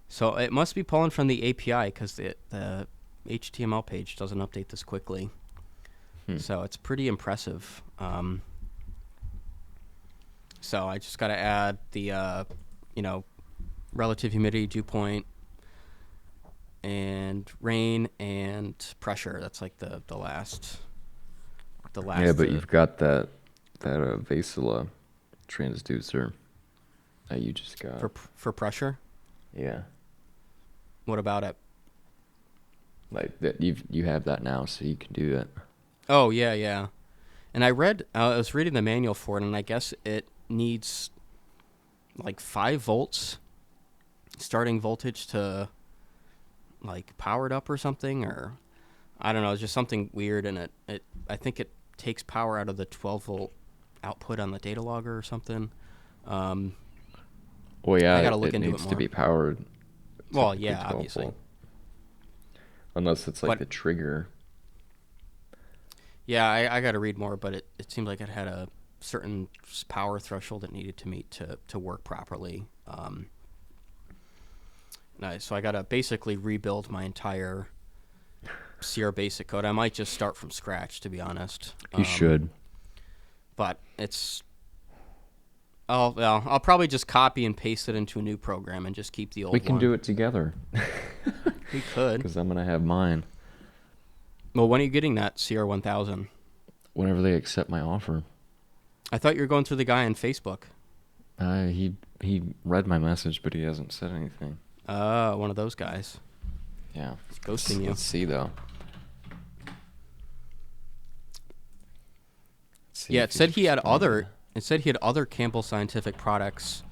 So it must be pulling from the API, because the HTML page doesn't update this quickly. So it's pretty impressive. So I just got to add the, relative humidity, dew point, and rain and pressure. That's like the last. Yeah, but you've got that Vasila transducer that you just got. For pressure? Yeah. What about it? Like that you have that now, so you can do it. Oh, yeah. And I was reading the manual for it, and I guess it needs like 5 volts starting voltage to like power it up or something, or I don't know, it's just something weird, and I think it takes power out of the 12 volt output on the data logger or something. Well, yeah, I gotta look into it needs more. to be powered. Well, yeah, obviously. Volt. Unless it's like the trigger. Yeah, I got to read more, but it seemed like it had a certain power threshold it needed to meet to work properly. So I got to basically rebuild my entire Sierra Basic code. I might just start from scratch, to be honest. You should. But I'll probably just copy and paste it into a new program and just keep the old one. We can do it together. We could. Because I'm going to have mine. Well, when are you getting that Sierra 1000? Whenever they accept my offer. I thought you were going through the guy on Facebook. He read my message, but he hasn't said anything. One of those guys. Yeah. He's ghosting you. Let's see, though. Yeah, it said he had other Campbell Scientific products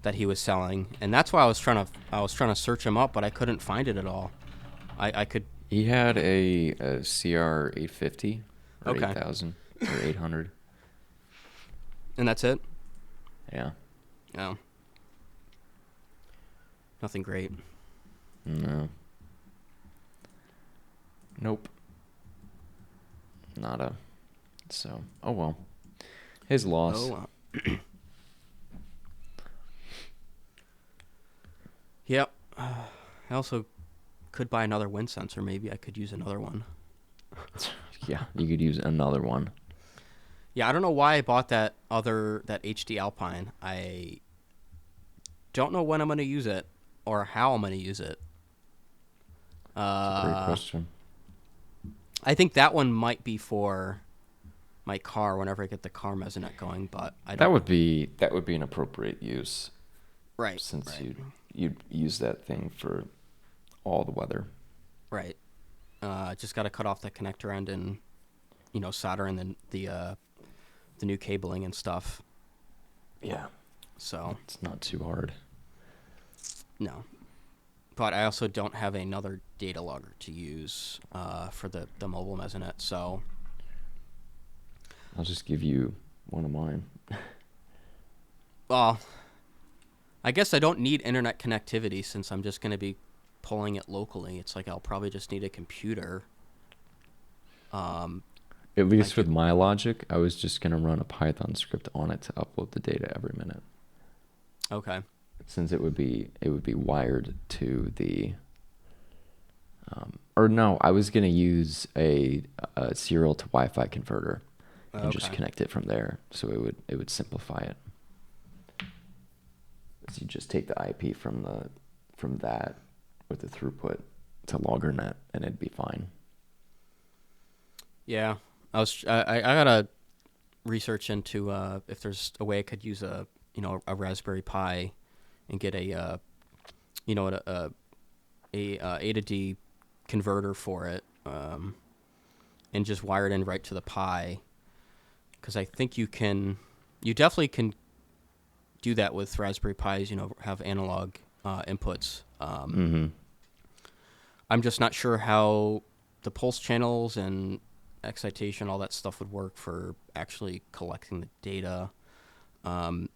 that he was selling, and that's why I was trying to search him up, but I couldn't find it at all. I could. He had a CR 850 or Okay. 8000 or 800. And that's it? Yeah. No. Nothing great. No. Nope. Nada. So, oh well. His loss. Oh well. Yep. I also could buy another wind sensor. Maybe I could use another one. Yeah, you could use another one. Yeah, I don't know why I bought that HD Alpine. I don't know when I'm going to use it or how I'm going to use it. That's a great question. I think that one might be for my car whenever I get the car mesonet going, but I don't. That would be an appropriate use. Right. Since you'd use that thing for all the weather. Right. Just got to cut off the connector end and solder in the new cabling and stuff. Yeah. So it's not too hard. No. But I also don't have another data logger to use for the mobile mesonet, so I'll just give you one of mine. Well, I guess I don't need internet connectivity since I'm just going to be pulling it locally. It's like I'll probably just need a computer. At least with my logic, I was just going to run a Python script on it to upload the data every minute. Okay. Since it would be wired to the or no, I was going to use a serial to Wi-Fi converter and just connect it from there, so it would simplify it. So you just take the IP from that with the throughput to LoggerNet, and it'd be fine. Yeah, I gotta research into if there's a way I could use a Raspberry Pi and get a A to D converter for it, and just wire it in right to the Pi, because I think you definitely can do that with Raspberry Pis. Have analog inputs. Mm-hmm. I'm just not sure how the pulse channels and excitation, all that stuff would work for actually collecting the data. I'm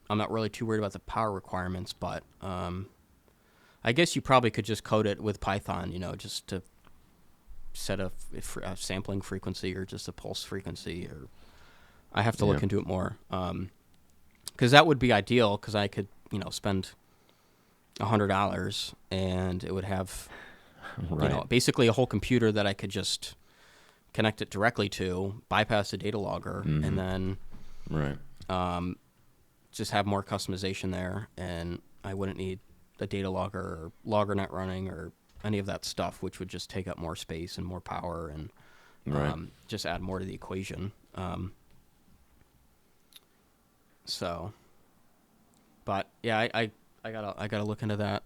not really too worried about the power requirements, but I guess you probably could just code it with Python, just to set a sampling frequency or just a pulse frequency. Or I have to look into it more, because that would be ideal, because I could spend $100 and it would have basically a whole computer that I could just connect it directly to, bypass the data logger, and then just have more customization there, and I wouldn't need a data logger or loggernet running or any of that stuff, which would just take up more space and more power and Right. just add more to the equation. So, but yeah, I gotta look into that.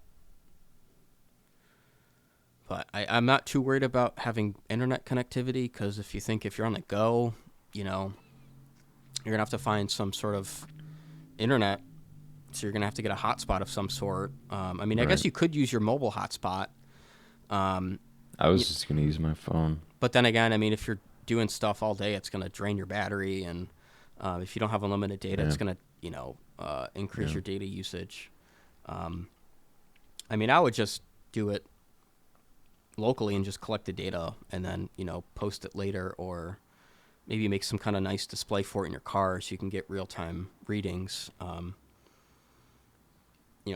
But I'm not too worried about having internet connectivity, because if you're on the go, you know, you're going to have to find some sort of internet. So you're going to have to get a hotspot of some sort. I mean, I guess Right. you could use your mobile hotspot. I was just going to use my phone. But then again, I mean, if you're doing stuff all day, it's going to drain your battery. And if you don't have unlimited data, it's going to, increase your data usage. I mean, I would just do it locally and just collect the data and then, post it later, or maybe make some kind of nice display for it in your car so you can get real-time readings. I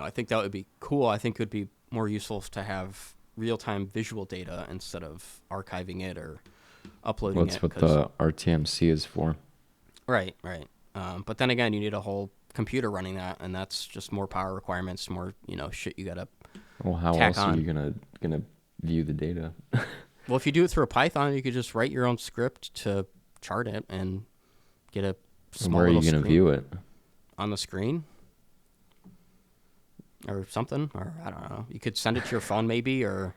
think that would be cool. I think it would be more useful to have real-time visual data instead of archiving it or uploading That's it. what the RTMC is for. Right. But then again, you need a whole computer running that, and that's just more power requirements, more, shit you got to Well, how tack else are on. you gonna view the data? Well, if you do it through a Python, you could just write your own script to chart it and get a small Where are you little gonna screen view it? on the screen or something, or I don't know. You could send it to your phone maybe, or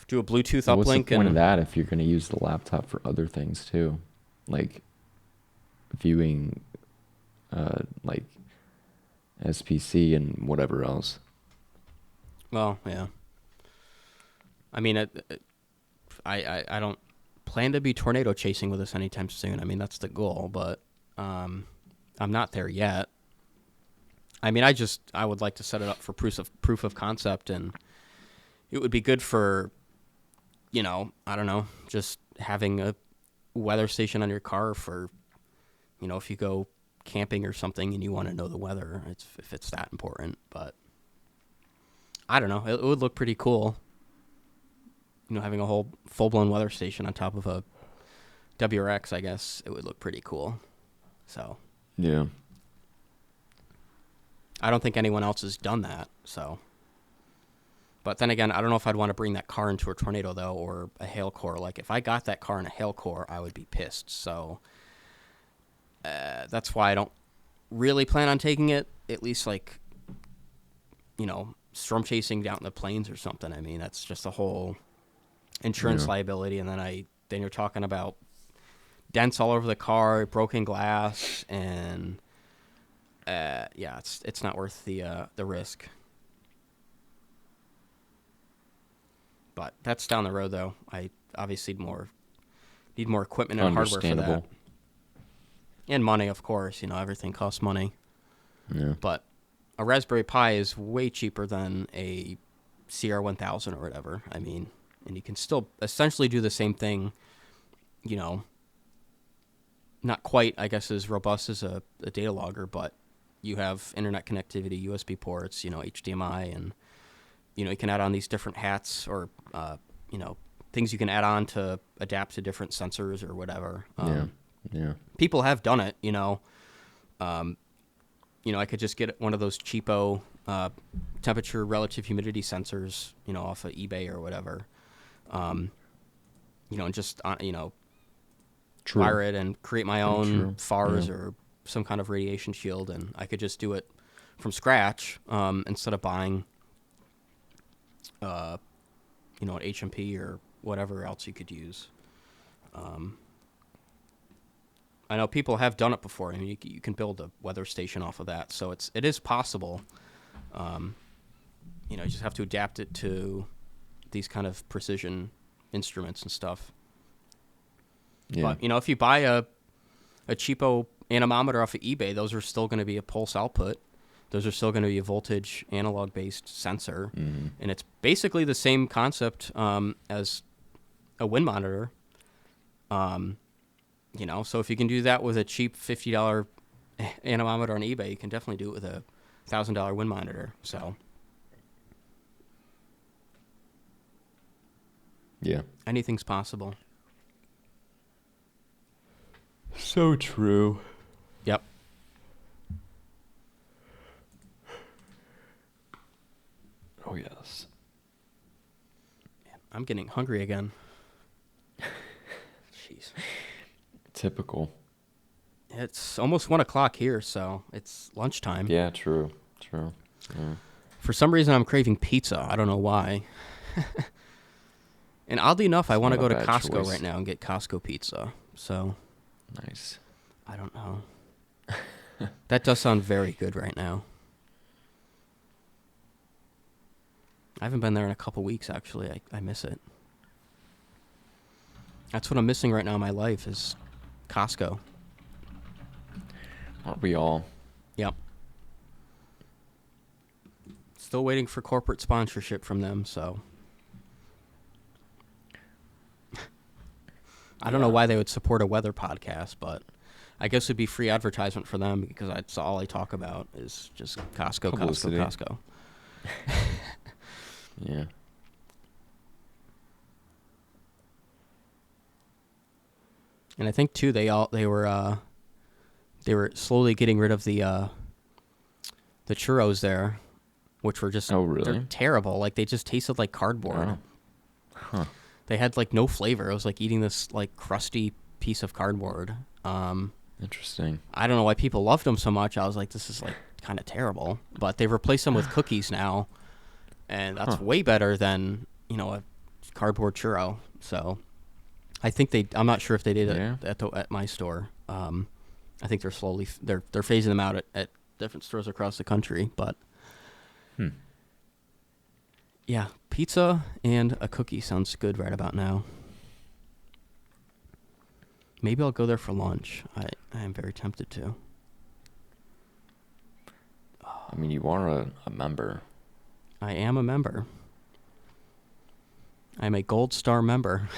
do a Bluetooth What's the uplink. point of And that if you're gonna use the laptop for other things too, like viewing, like SPC and whatever else? well, yeah. I mean, I don't plan to be tornado chasing with this anytime soon. I mean, that's the goal, but I'm not there yet. I mean, I would like to set it up for proof of concept, and it would be good for, I don't know, just having a weather station on your car for, if you go camping or something and you want to know the weather, if it's that important. But I don't know, it would look pretty cool. Having a whole full-blown weather station on top of a WRX, I guess it would look pretty cool. So Yeah. I don't think anyone else has done that. So, but then again, I don't know if I'd want to bring that car into a tornado though, or a hail core. Like if I got that car in a hail core, I would be pissed. So that's why I don't really plan on taking it. At least like, storm chasing down in the plains or something. I mean, that's just a whole insurance liability, and then you're talking about dents all over the car, broken glass, and it's not worth the risk. But that's down the road, though. I obviously need more equipment and hardware for that, and money, of course. Everything costs money. Yeah. But a Raspberry Pi is way cheaper than a CR1000 or whatever. I mean, and you can still essentially do the same thing, not quite, I guess, as robust as a data logger, but you have internet connectivity, USB ports, HDMI, and, you can add on these different hats or, things you can add on to adapt to different sensors or whatever. Yeah. People have done it, I could just get one of those cheapo temperature relative humidity sensors, off of eBay or whatever. And just, True. wire it and create my own FARs Yeah. or some kind of radiation shield, and I could just do it from scratch instead of buying, an HMP or whatever else you could use. I know people have done it before. I mean, you can build a weather station off of that, so it is possible. You just have to adapt it to these kind of precision instruments and stuff. Yeah. But, if you buy a cheapo anemometer off of eBay, those are still going to be a pulse output. Those are still going to be a voltage analog-based sensor. Mm-hmm. And it's basically the same concept as a wind monitor. So if you can do that with a cheap $50 anemometer on eBay, you can definitely do it with a $1,000 wind monitor. So Yeah. anything's possible. So true. Yep. Oh, yes. I'm getting hungry again. Jeez. Typical. It's almost 1 o'clock here, so it's lunchtime. Yeah, true. Yeah. For some reason, I'm craving pizza. I don't know why. And oddly enough, I want to go to Costco choice. right now and get Costco pizza. So, Nice. I don't know. That does sound very good right now. I haven't been there in a couple weeks, actually. I miss it. That's what I'm missing right now in my life is Costco. Aren't we all? Yep. Still waiting for corporate sponsorship from them, so. I don't know why they would support a weather podcast, but I guess it'd be free advertisement for them because that's all I talk about is just Costco, Publicity. Costco. Yeah. And I think too they were slowly getting rid of the churros there, which were just they're terrible. Like they just tasted like cardboard. Oh. Huh. They had like no flavor. It was like eating this like crusty piece of cardboard. Interesting. I don't know why people loved them so much. I was like, this is like kind of terrible. But they've replaced them with cookies now, and that's way better than a cardboard churro. So I think I'm not sure if they did it at my store. I think they're phasing them out at different stores across the country. But yeah, pizza and a cookie sounds good right about now. Maybe I'll go there for lunch. I am very tempted to. I mean, you are a member. I am a member. I'm a Gold Star member.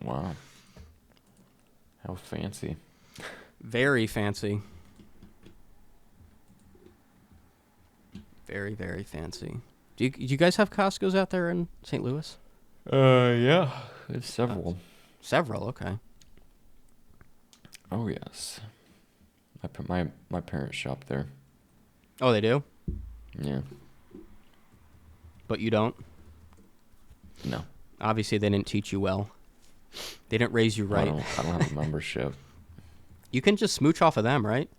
Wow. How fancy. Very fancy. Very, very fancy. Do you guys have Costco's out there in St. Louis? Yeah. There's several. Several, okay. Oh, yes. My parents shop there. Oh, they do? Yeah. But you don't? No. Obviously, they didn't teach you well. They didn't raise you right. I don't have a membership. You can just smooch off of them, right?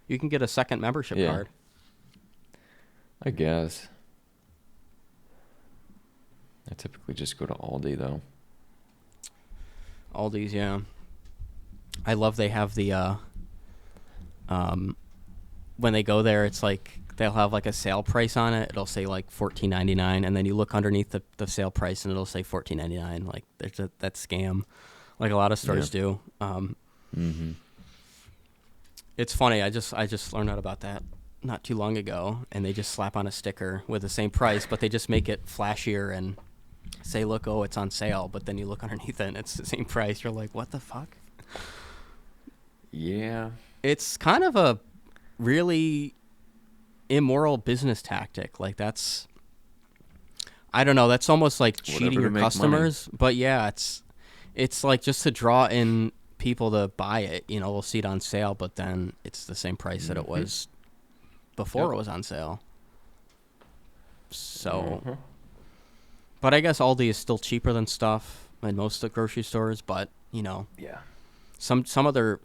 You can get a second membership card. I guess. I typically just go to Aldi, though. Aldi's, yeah. I love they have the, when they go there, it's like they'll have like a sale price on it. It'll say like $14.99, and then you look underneath the sale price, and it'll say $14.99. Like there's that scam, like a lot of stores do. It's funny. I just learned out about that not too long ago, and they just slap on a sticker with the same price, but they just make it flashier and say, "Look, oh, it's on sale." But then you look underneath it, and it's the same price. You're like, "What the fuck?" Yeah. It's kind of a really immoral business tactic. Like that's, I don't know. That's almost like cheating your customers. Money. But yeah, it's like just to draw in people to buy it. We'll see it on sale, but then it's the same price that it was before it was on sale. So, but I guess Aldi is still cheaper than stuff in most of the grocery stores. But some other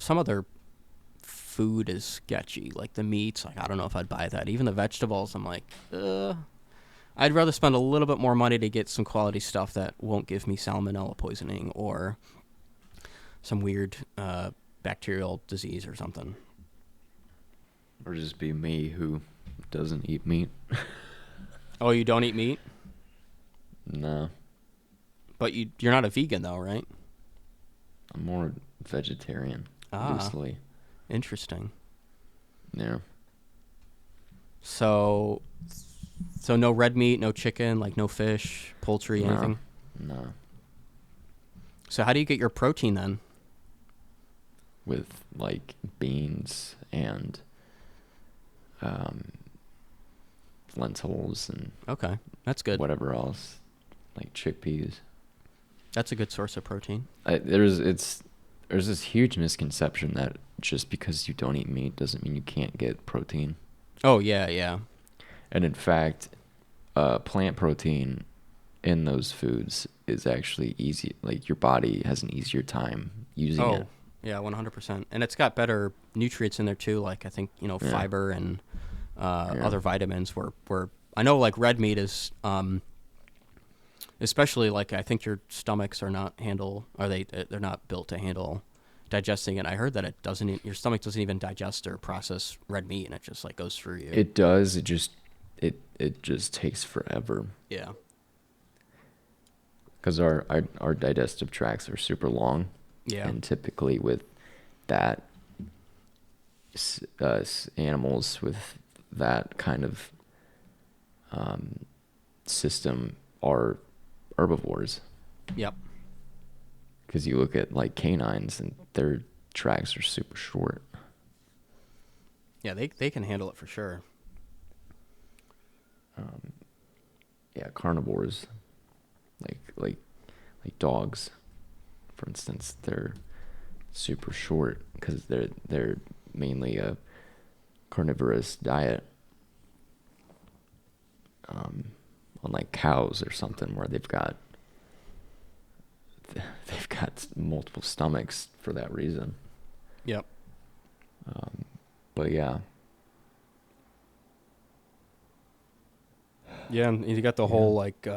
food is sketchy, like the meats. Like I don't know if I'd buy that. Even the vegetables, I'm like, I'd rather spend a little bit more money to get some quality stuff that won't give me salmonella poisoning or some weird bacterial disease or something. Or just be me who doesn't eat meat. Oh, you don't eat meat? No. But you're not a vegan though, right? I'm more vegetarian, loosely. Interesting. Yeah. So no red meat, no chicken, like no fish, poultry, anything? No. So how do you get your protein then? With like beans and lentils and okay, that's good. Whatever else, like chickpeas. That's a good source of protein. There's this huge misconception that just because you don't eat meat doesn't mean you can't get protein. Oh yeah. And in fact, plant protein in those foods is actually easy. Like your body has an easier time using it. Yeah, 100%. And it's got better nutrients in there too. Like I think, Yeah. fiber and Yeah. other vitamins were I know like red meat is, especially like I think your stomachs are not they're not built to handle digesting it. I heard that your stomach doesn't even digest or process red meat, and it just like goes through you. It does. It just takes forever. Yeah. Because our digestive tracts are super long. Yeah. And typically with that, animals with that kind of system are herbivores. Yep. Because you look at like canines and their tracks are super short. Yeah, they can handle it for sure. Yeah, carnivores, like dogs, for instance, they're super short because they're mainly a carnivorous diet. Unlike cows or something where they've got multiple stomachs for that reason. Yep. But yeah. Yeah, and you got the whole like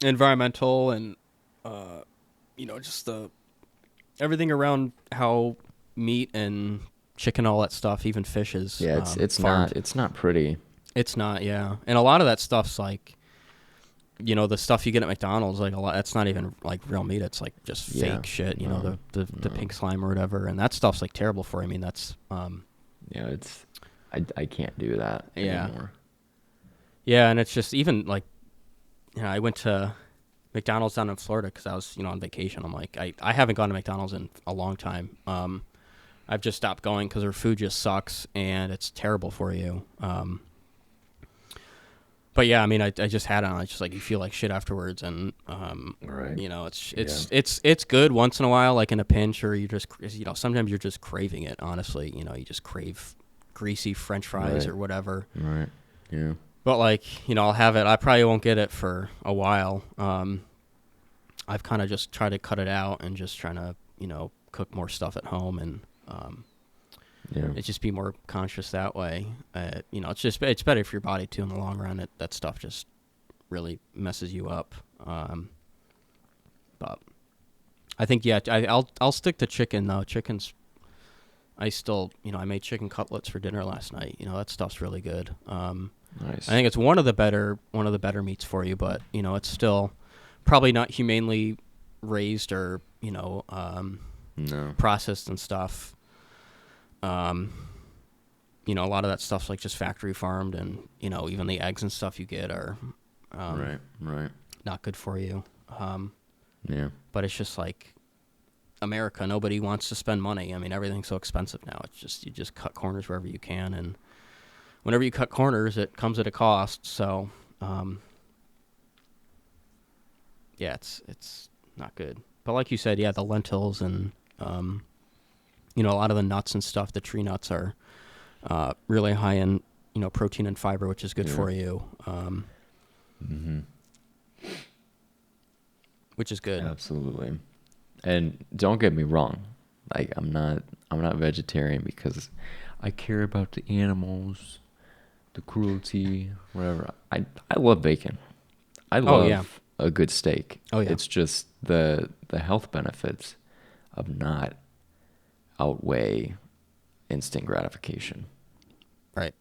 environmental and just the everything around how meat and chicken, all that stuff, even fish is It's farmed. not pretty. It's not, yeah. And a lot of that stuff's like, the stuff you get at McDonald's, like a lot, that's not even like real meat. It's like just fake shit, the pink slime or whatever. And that stuff's like terrible for you. I mean, that's, I can't do that anymore. Yeah. And it's just even like, I went to McDonald's down in Florida because I was, on vacation. I'm like, I haven't gone to McDonald's in a long time. I've just stopped going because their food just sucks and it's terrible for you. But yeah, I mean, I just had it on. It's just like you feel like shit afterwards, and right. It's good once in a while, like in a pinch, or you just sometimes you're just craving it. Honestly, you just crave greasy French fries or whatever. Right. Yeah. But like I'll have it. I probably won't get it for a while. I've kind of just tried to cut it out and just trying to cook more stuff at home and it's just be more conscious that way. It's better for your body too in the long run. That stuff just really messes you up. But I think I'll stick to chicken though. Chicken's I still I made chicken cutlets for dinner last night. That stuff's really good. Nice. I think it's one of the better meats for you, but it's still probably not humanely raised or No. processed and stuff. A lot of that stuff's like just factory farmed, and even the eggs and stuff you get are right. not good for you. Yeah. But it's just like America. Nobody wants to spend money. I mean, everything's so expensive now. It's just you just cut corners wherever you can, and whenever you cut corners, it comes at a cost. So, it's not good. But like you said, the lentils and a lot of the nuts and stuff, the tree nuts are really high in, protein and fiber, which is good for you. Which is good. Absolutely. And don't get me wrong, like I'm not vegetarian because I care about the animals, the cruelty, whatever. I love bacon. I love a good steak. Oh yeah. It's just the health benefits of not outweigh instant gratification. Right.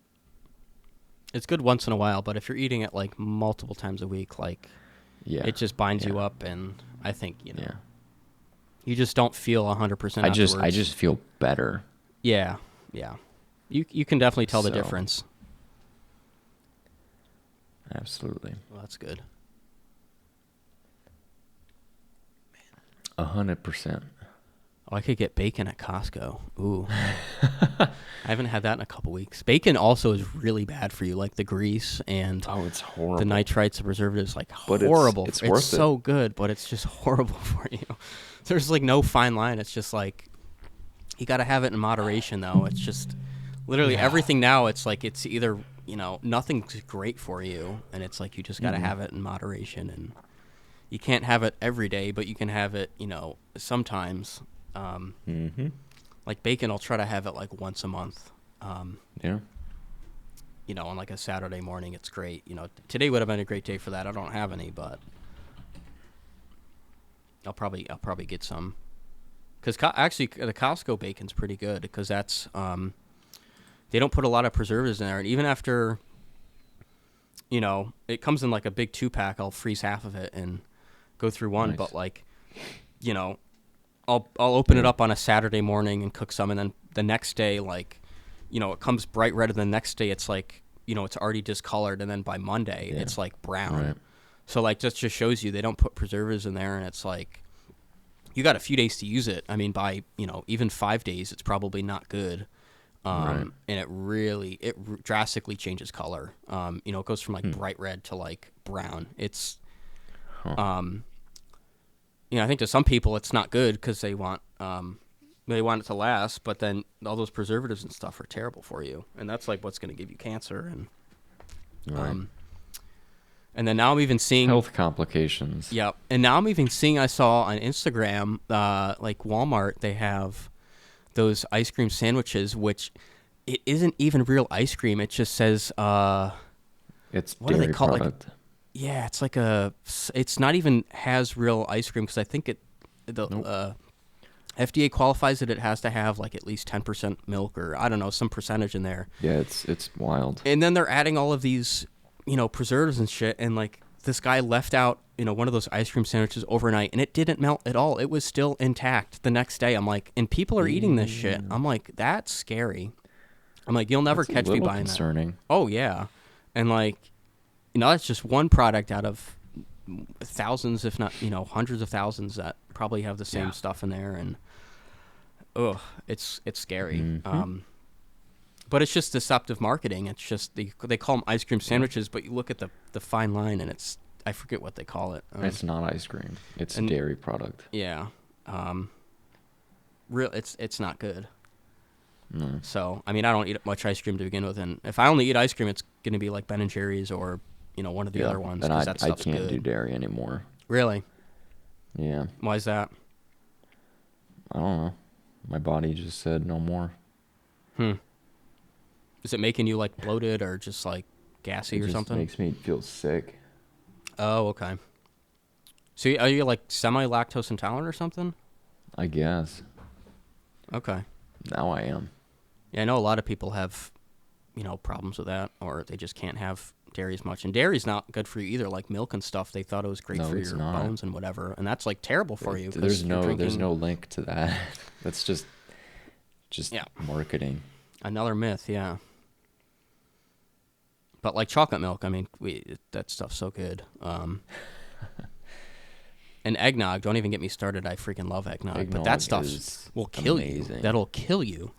It's good once in a while, but if you're eating it like multiple times a week, like it just binds you up, and I think you just don't feel 100% afterwards. I just feel better. Yeah. You can definitely tell the difference. Absolutely. Well, that's good. 100%. Oh, I could get bacon at Costco. Ooh. I haven't had that in a couple weeks. Bacon also is really bad for you, like the grease and it's horrible. the nitrites, the preservatives, like but horrible. It's worth it. It's so good, but it's just horrible for you. There's like no fine line. It's just like you got to have it in moderation, though. It's just literally everything now. It's like it's either nothing's great for you, and it's like you just got to Mhm. have it in moderation, and you can't have it every day, but you can have it, sometimes. Mhm. Like bacon, I'll try to have it like once a month. Yeah. On like a Saturday morning, it's great. Today would have been a great day for that. I don't have any, but I'll probably get some. Because actually, the Costco bacon's pretty good because that's they don't put a lot of preservatives in there, and even after it comes in like a big 2-pack, I'll freeze half of it and go through one. Nice. But like, I'll open it Yeah. up on a Saturday morning and cook some, and then the next day, like, it comes bright red, and the next day it's like, it's already discolored, and then by Monday Yeah. it's like brown. Right. So like, just shows you they don't put preservatives in there, and it's like, you got a few days to use it. I mean, by even 5 days, it's probably not good. Right. And it drastically changes color. It goes from like Hmm. bright red to like brown. It's, Huh. I think to some people it's not good because they want it to last, but then all those preservatives and stuff are terrible for you, and that's like what's going to give you cancer. And Right. and then now I'm even seeing Health complications. Yep. And now I'm even seeing, I saw on Instagram, like Walmart, they have those ice cream sandwiches, which it isn't even real ice cream. It just says, It's what do dairy they call it? product. Yeah, it's like it's not even has real ice cream, because I think the Nope. FDA qualifies that it has to have like at least 10% milk, or I don't know, some percentage in there. Yeah, it's wild. And then they're adding all of these, preservatives and shit. And like, this guy left out, one of those ice cream sandwiches overnight, and it didn't melt at all. It was still intact the next day. I'm like, and people are eating this shit. I'm like, that's scary. I'm like, you'll never That's catch a me little buying concerning. that. Oh yeah. And like, that's just one product out of thousands, if not, hundreds of thousands that probably have the same Yeah. stuff in there. And it's scary. Mhm. But it's just deceptive marketing. It's just they call them ice cream sandwiches, but you look at the fine line, and I forget what they call it. It's not ice cream. It's and- dairy product. Yeah. It's not good. No. So I mean, I don't eat much ice cream to begin with, and if I only eat ice cream, it's going to be like Ben and Jerry's or one of the other ones, And because I that stuff's can't good. do dairy anymore. Really? Yeah. Why is that? I don't know. My body just said no more. Is it making you like bloated or just like gassy It or just something? makes me feel sick. Oh, okay. So are you like semi-lactose intolerant or something? I guess. Okay. Now I am. Yeah, I know a lot of people have, problems with that, or they just can't have dairy as much. And dairy's not good for you either, like milk and stuff. They thought it was great No, for it's your not. bones and whatever, and that's like terrible for you. 'Cause There's you're there's drinking no link to that. That's just Yeah. marketing. another myth, yeah. But like chocolate milk, I mean, that stuff's so good. And eggnog, don't even get me started. I freaking love eggnog. But Eggnog that stuff is will kill amazing. you. That'll kill you.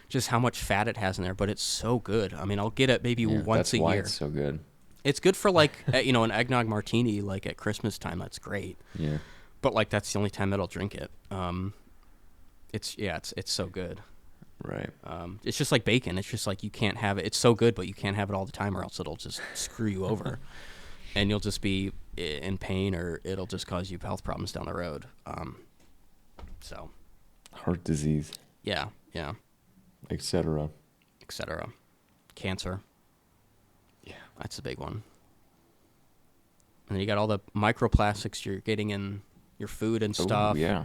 Just how much fat it has in there, but it's so good. I mean, I'll get it maybe Yeah, once that's a why year. it's so good. It's good for like, an eggnog martini, like at Christmas time. That's great. Yeah. But like, that's the only time that I'll drink it. It's so good. Right. It's just like bacon. It's just like you can't have it. It's so good, but you can't have it all the time, or else it'll just screw you over, and you'll just be in pain, or it'll just cause you health problems down the road. So, Heart disease, yeah, etc. etc. Cancer. Yeah. That's a big one. And then you got all the microplastics you're getting in your food and stuff. Oh, yeah.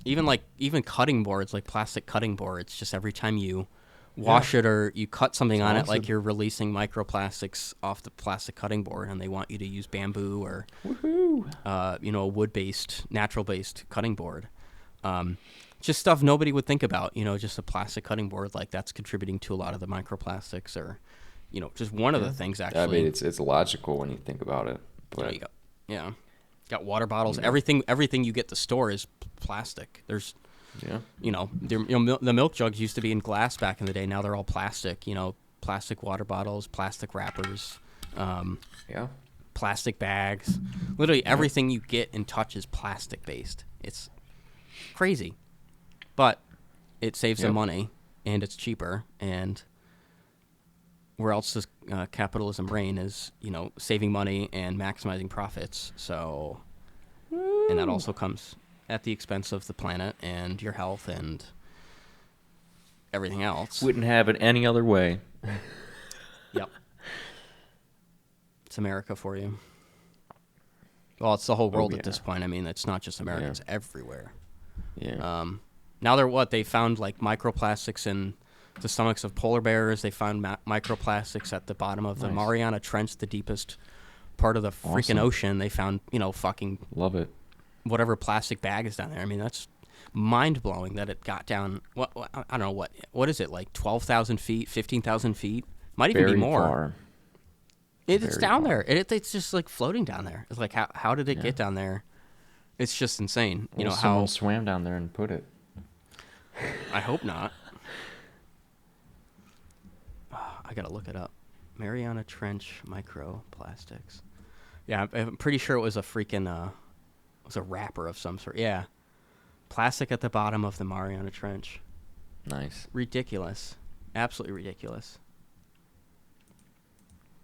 Even cutting boards, like plastic cutting boards, just every time you wash it or you cut something on it, like awesome. you're releasing microplastics off the plastic cutting board, and they want you to use bamboo or Woohoo. a wood-based, natural-based cutting board. Just stuff nobody would think about, just a plastic cutting board, like that's contributing to a lot of the microplastics, or just one of the things actually. I mean, it's logical when you think about it. But you got water bottles. Yeah. Everything you get at the store is plastic. There's yeah. the milk jugs used to be in glass back in the day. Now they're all plastic. Plastic water bottles, plastic wrappers, Yeah. plastic bags. Literally everything you get and touch is plastic based. It's crazy, but it saves them money, and it's cheaper, and where else does capitalism reign is, saving money and maximizing profits. So, and that also comes at the expense of the planet and your health and everything else. Wouldn't have it any other way. Yep. It's America for you. Well, it's the whole world at this point. I mean, it's not just America. Yeah. It's everywhere. Yeah. Now they found like microplastics in the stomachs of polar bears. They found microplastics at the bottom of the Mariana Trench, the deepest part of the freaking ocean. They found, fucking... Love it. Whatever plastic bag is down there. I mean, that's mind-blowing that it got down... I don't know, what is it, like 12,000 feet, 15,000 feet? Might even be more. Far. It's down there. It's just like floating down there. It's like, how did it get down there? It's just insane. Well, someone swam down there and put it. I hope not. I gotta look it up. Mariana Trench microplastics. Yeah, I'm pretty sure it was a freaking it was a wrapper of some sort. Yeah, plastic at the bottom of the Mariana Trench. Nice. Ridiculous, absolutely ridiculous.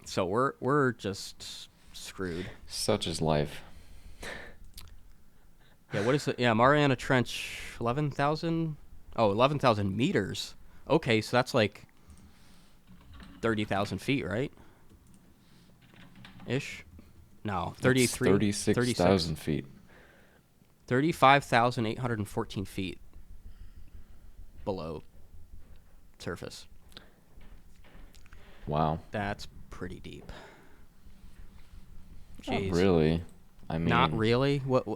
So we're just screwed. Such is life. Yeah, what is it? Yeah, Mariana Trench, 11,000. Oh, 11,000 meters. Okay, so that's like 30,000 feet, right? Ish? No, 36,000 feet. 35,814 feet below surface. Wow. That's pretty deep. Jeez. Not really. I mean... Not really? What?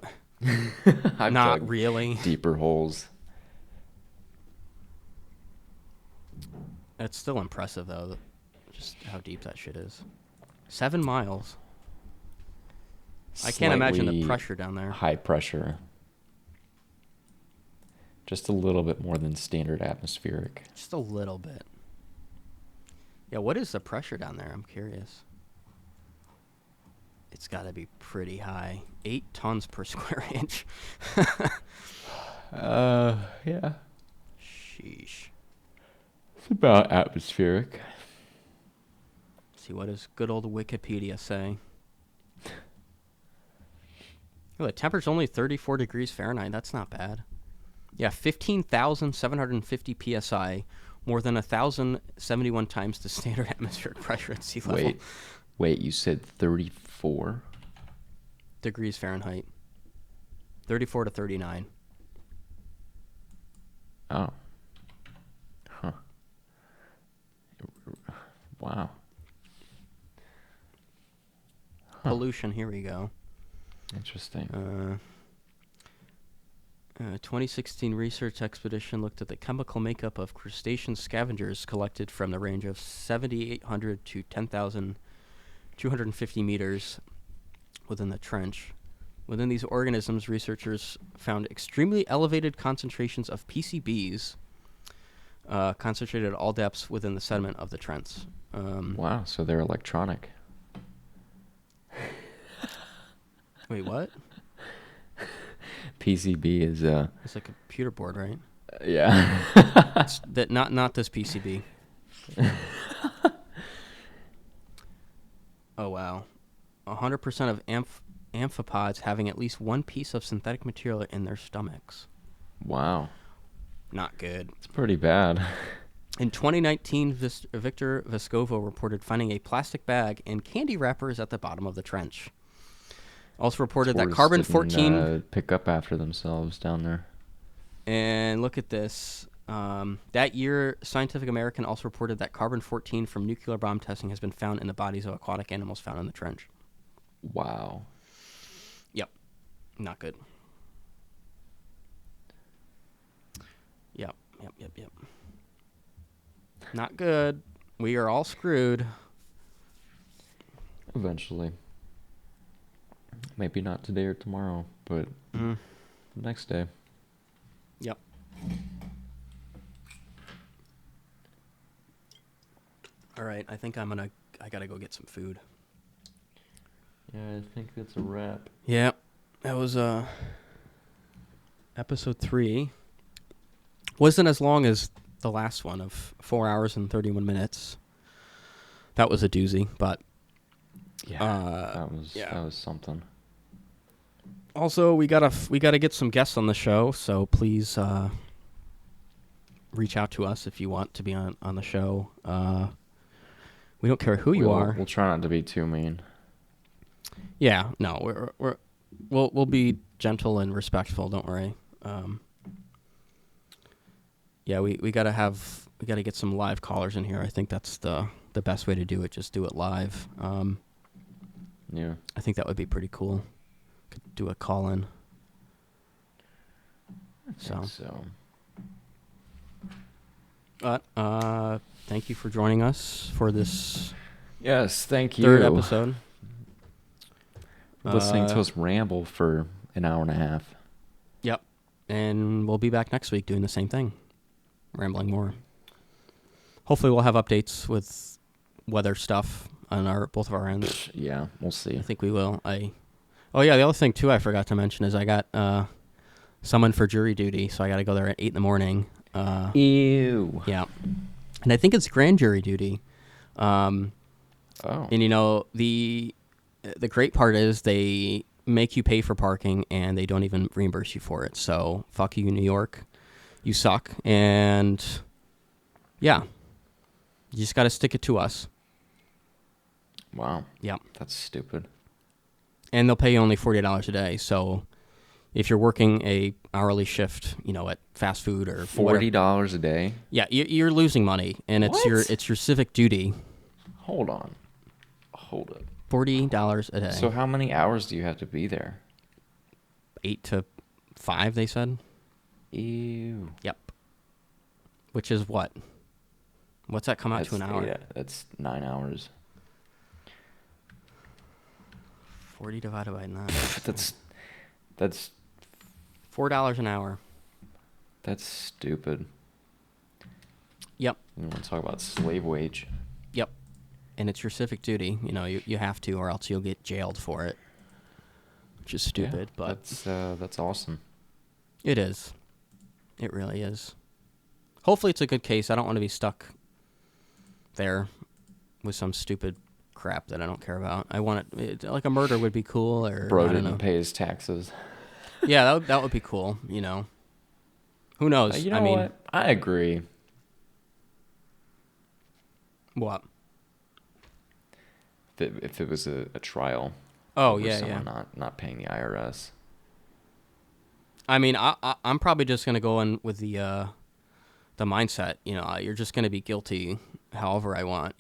Not really. Deeper holes. That's still impressive, though. Just how deep that shit is. 7 miles. I can't imagine the pressure down there. High pressure. Just a little bit more than standard atmospheric. Just a little bit. Yeah, what is the pressure down there? I'm curious. It's got to be pretty high. 8 tons per square inch. Yeah. Sheesh. It's about atmospheric. See, what does good old Wikipedia say? Oh, the temperature's only 34 degrees Fahrenheit. That's not bad. Yeah, 15,750 psi, more than 1,071 times the standard atmospheric pressure at sea level. Wait, you said 34? Degrees Fahrenheit. 34 to 39. Oh. Huh. Wow. Pollution, here we go. Interesting. 2016 research expedition looked at the chemical makeup of crustacean scavengers collected from the range of 7,800 to 10,250 meters within the trench. Within these organisms, researchers found extremely elevated concentrations of PCBs concentrated at all depths within the sediment of the trench. Wow, so they're electronic. Wait, what? PCB is it's a computer board, right? Yeah. Not this PCB. Oh wow, 100% of amphipods having at least one piece of synthetic material in their stomachs. Wow. Not good. It's pretty bad. In 2019, Victor Vescovo reported finding a plastic bag and candy wrappers at the bottom of the trench. Also reported that carbon-14... pick up after themselves down there. And look at this. That year, Scientific American also reported that carbon-14 from nuclear bomb testing has been found in the bodies of aquatic animals found in the trench. Wow. Yep. Not good. Yep. Not good. We are all screwed. Eventually. Maybe not today or tomorrow, but next day. Yep. All right, I think I gotta go get some food. Yeah, I think that's a wrap. Yeah, that was episode 3. Wasn't as long as the last one of 4 hours and 31 minutes. that was a doozy. But that was something. Also, we gotta get some guests on the show, so please reach out to us if you want to be on the show. We don't care who you are. We'll try not to be too mean. Yeah, no, we'll be gentle and respectful. Don't worry. Yeah, we gotta get some live callers in here. I think that's the best way to do it. Just do it live. Yeah, I think that would be pretty cool. Could do a call in. So. But thank you for joining us for this. Yes, thank you. Third episode. Listening to us ramble for an hour and a half. Yep, and we'll be back next week doing the same thing, rambling more. Hopefully, we'll have updates with weather stuff on both of our ends. Yeah, we'll see. I think we will. The other thing too I forgot to mention is I got summoned for jury duty, so I got to go there at 8 a.m. Ew. Yeah, and I think it's grand jury duty. Oh. And the great part is they make you pay for parking and they don't even reimburse you for it. So fuck you, New York. You suck. And yeah, you just got to stick it to us. Wow. Yeah. That's stupid. And they'll pay you only $40 a day. So if you're working a hourly shift, at fast food or $40 a day. Yeah, you're losing money, and What? it's your civic duty. Hold on. Hold it. $40 a day. So how many hours do you have to be there? 8 to 5, they said. Ew. Yep. Which is what? What's that come out to an hour? Yeah, that's 9 hours. 40 divided by 9. That's $4 an hour. That's stupid. Yep. You want to talk about slave wage? Yep. And it's your civic duty. You have to, or else you'll get jailed for it. Which is stupid, Yeah, but that's awesome. It is. It really is. Hopefully it's a good case. I don't want to be stuck there with some stupid crap that I don't care about. I want it like a murder would be cool, or Bro I don't didn't know. pay his taxes. Yeah, that would be cool. Who knows? You know what? I agree. What? If it was a trial. Oh over yeah, someone yeah. not paying the IRS. I mean, I'm probably just gonna go in with the mindset. You're just gonna be guilty, however I want.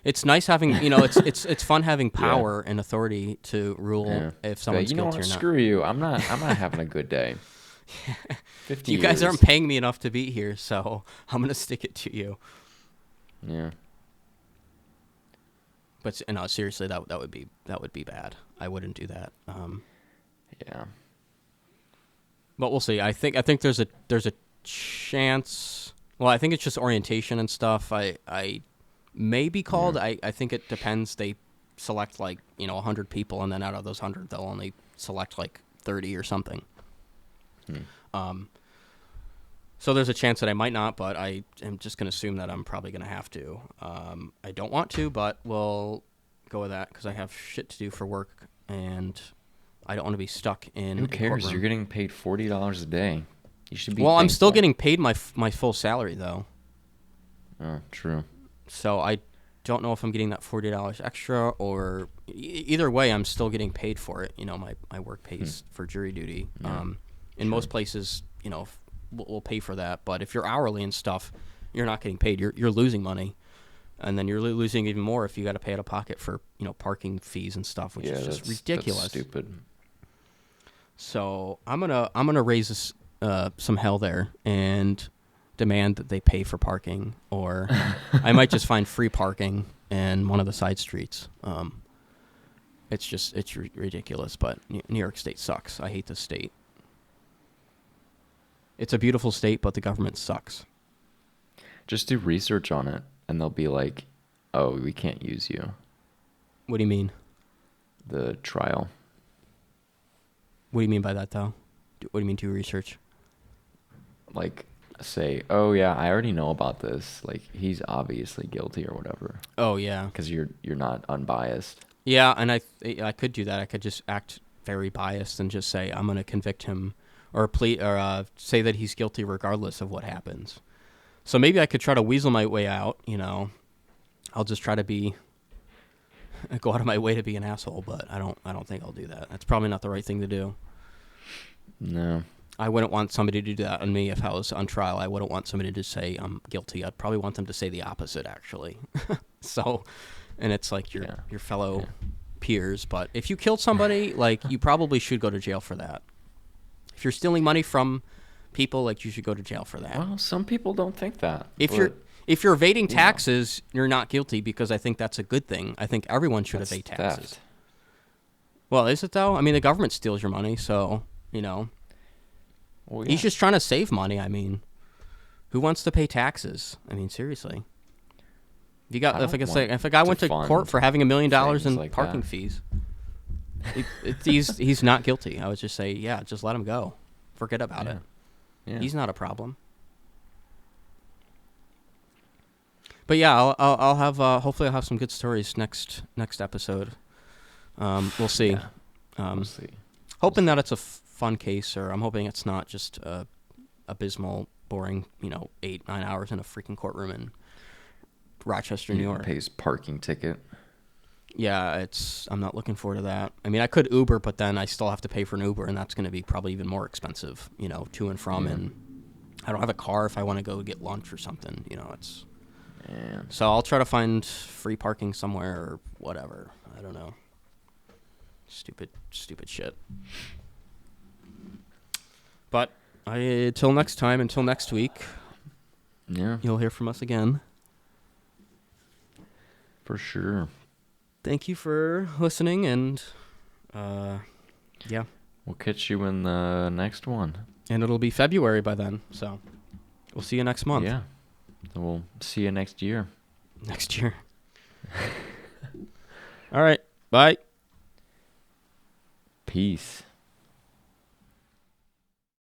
It's nice having. It's fun having power and authority to rule if someone's guilty or not. Screw you. I'm not having a good day. 50 You guys years. aren't paying me enough to be here, so I'm gonna stick it to you. Yeah. But no, seriously, that would be bad. I wouldn't do that. Yeah. But we'll see. I think there's a chance. Well, I think it's just orientation and stuff. I may be called. Yeah. I think it depends. They select 100 people, and then out of those 100, they'll only select 30 or something. So there's a chance that I might not, but I am just going to assume that I'm probably going to have to. I don't want to, but we'll go with that because I have shit to do for work, and I don't want to be stuck in. Who a cares? courtroom. You're getting paid $40 a day. You should be. Well, I'm still thankful. getting paid my full salary though. Oh, true. So I don't know if I'm getting that $40 extra or either way, I'm still getting paid for it. My work pays for jury duty. Yeah, in most places, we'll pay for that. But if you're hourly and stuff, you're not getting paid. You're losing money, and then you're losing even more if you got to pay out of pocket for parking fees and stuff, which is just ridiculous. That's stupid. So I'm gonna raise this, some hell there and demand that they pay for parking, or I might just find free parking in one of the side streets. It's ridiculous, but New York State sucks. I hate this state. It's a beautiful state, but the government sucks. Just do research on it, and they'll be like, "Oh, we can't use you." What do you mean? The trial. What do you mean by that, though? What do you mean do research? Like, say, "Oh yeah, I already know about this. Like he's obviously guilty or whatever." Oh yeah, Because you're not unbiased. yeah, and I could do that. I could just act very biased and just say I'm going to convict him or say that he's guilty regardless of what happens. So maybe I could try to weasel my way out. I'll just try to go out of my way to be an asshole, but I don't think I'll do that. That's probably not the right thing to do. No. I wouldn't want somebody to do that on me if I was on trial. I wouldn't want somebody to say I'm guilty. I'd probably want them to say the opposite, actually. So, and it's like your fellow peers. But if you killed somebody, like, you probably should go to jail for that. If you're stealing money from people, like, you should go to jail for that. Well, some people don't think that. If you're evading taxes, you're not guilty, because I think that's a good thing. I think everyone should evade taxes. Theft. Well, is it though? I mean, the government steals your money, so Well, yeah. he's just trying to save money. I mean, who wants to pay taxes? I mean, seriously. If a guy went to court for having $1 million in like parking fees, he's not guilty. I would just say, yeah, just let him go. Forget about it. Yeah. He's not a problem. But yeah, I'll have hopefully I'll have some good stories next episode. We'll see. Yeah. We'll see. Hoping that it's a fun case, or I'm hoping it's not just abysmal, boring, 8-9 hours in a freaking courtroom in Rochester, New York. Pays parking ticket. Yeah, I'm not looking forward to that. I mean, I could Uber, but then I still have to pay for an Uber, and that's going to be probably even more expensive, to and from. And I don't have a car if I want to go get lunch or something. It's. Yeah. So I'll try to find free parking somewhere or whatever. I don't know. Stupid shit. But until next week. Yeah. You'll hear from us again. For sure. Thank you for listening, and yeah. We'll catch you in the next one. And it'll be February by then, so we'll see you next month. Yeah. So we'll see you next year. Next year. All right. Bye. Peace.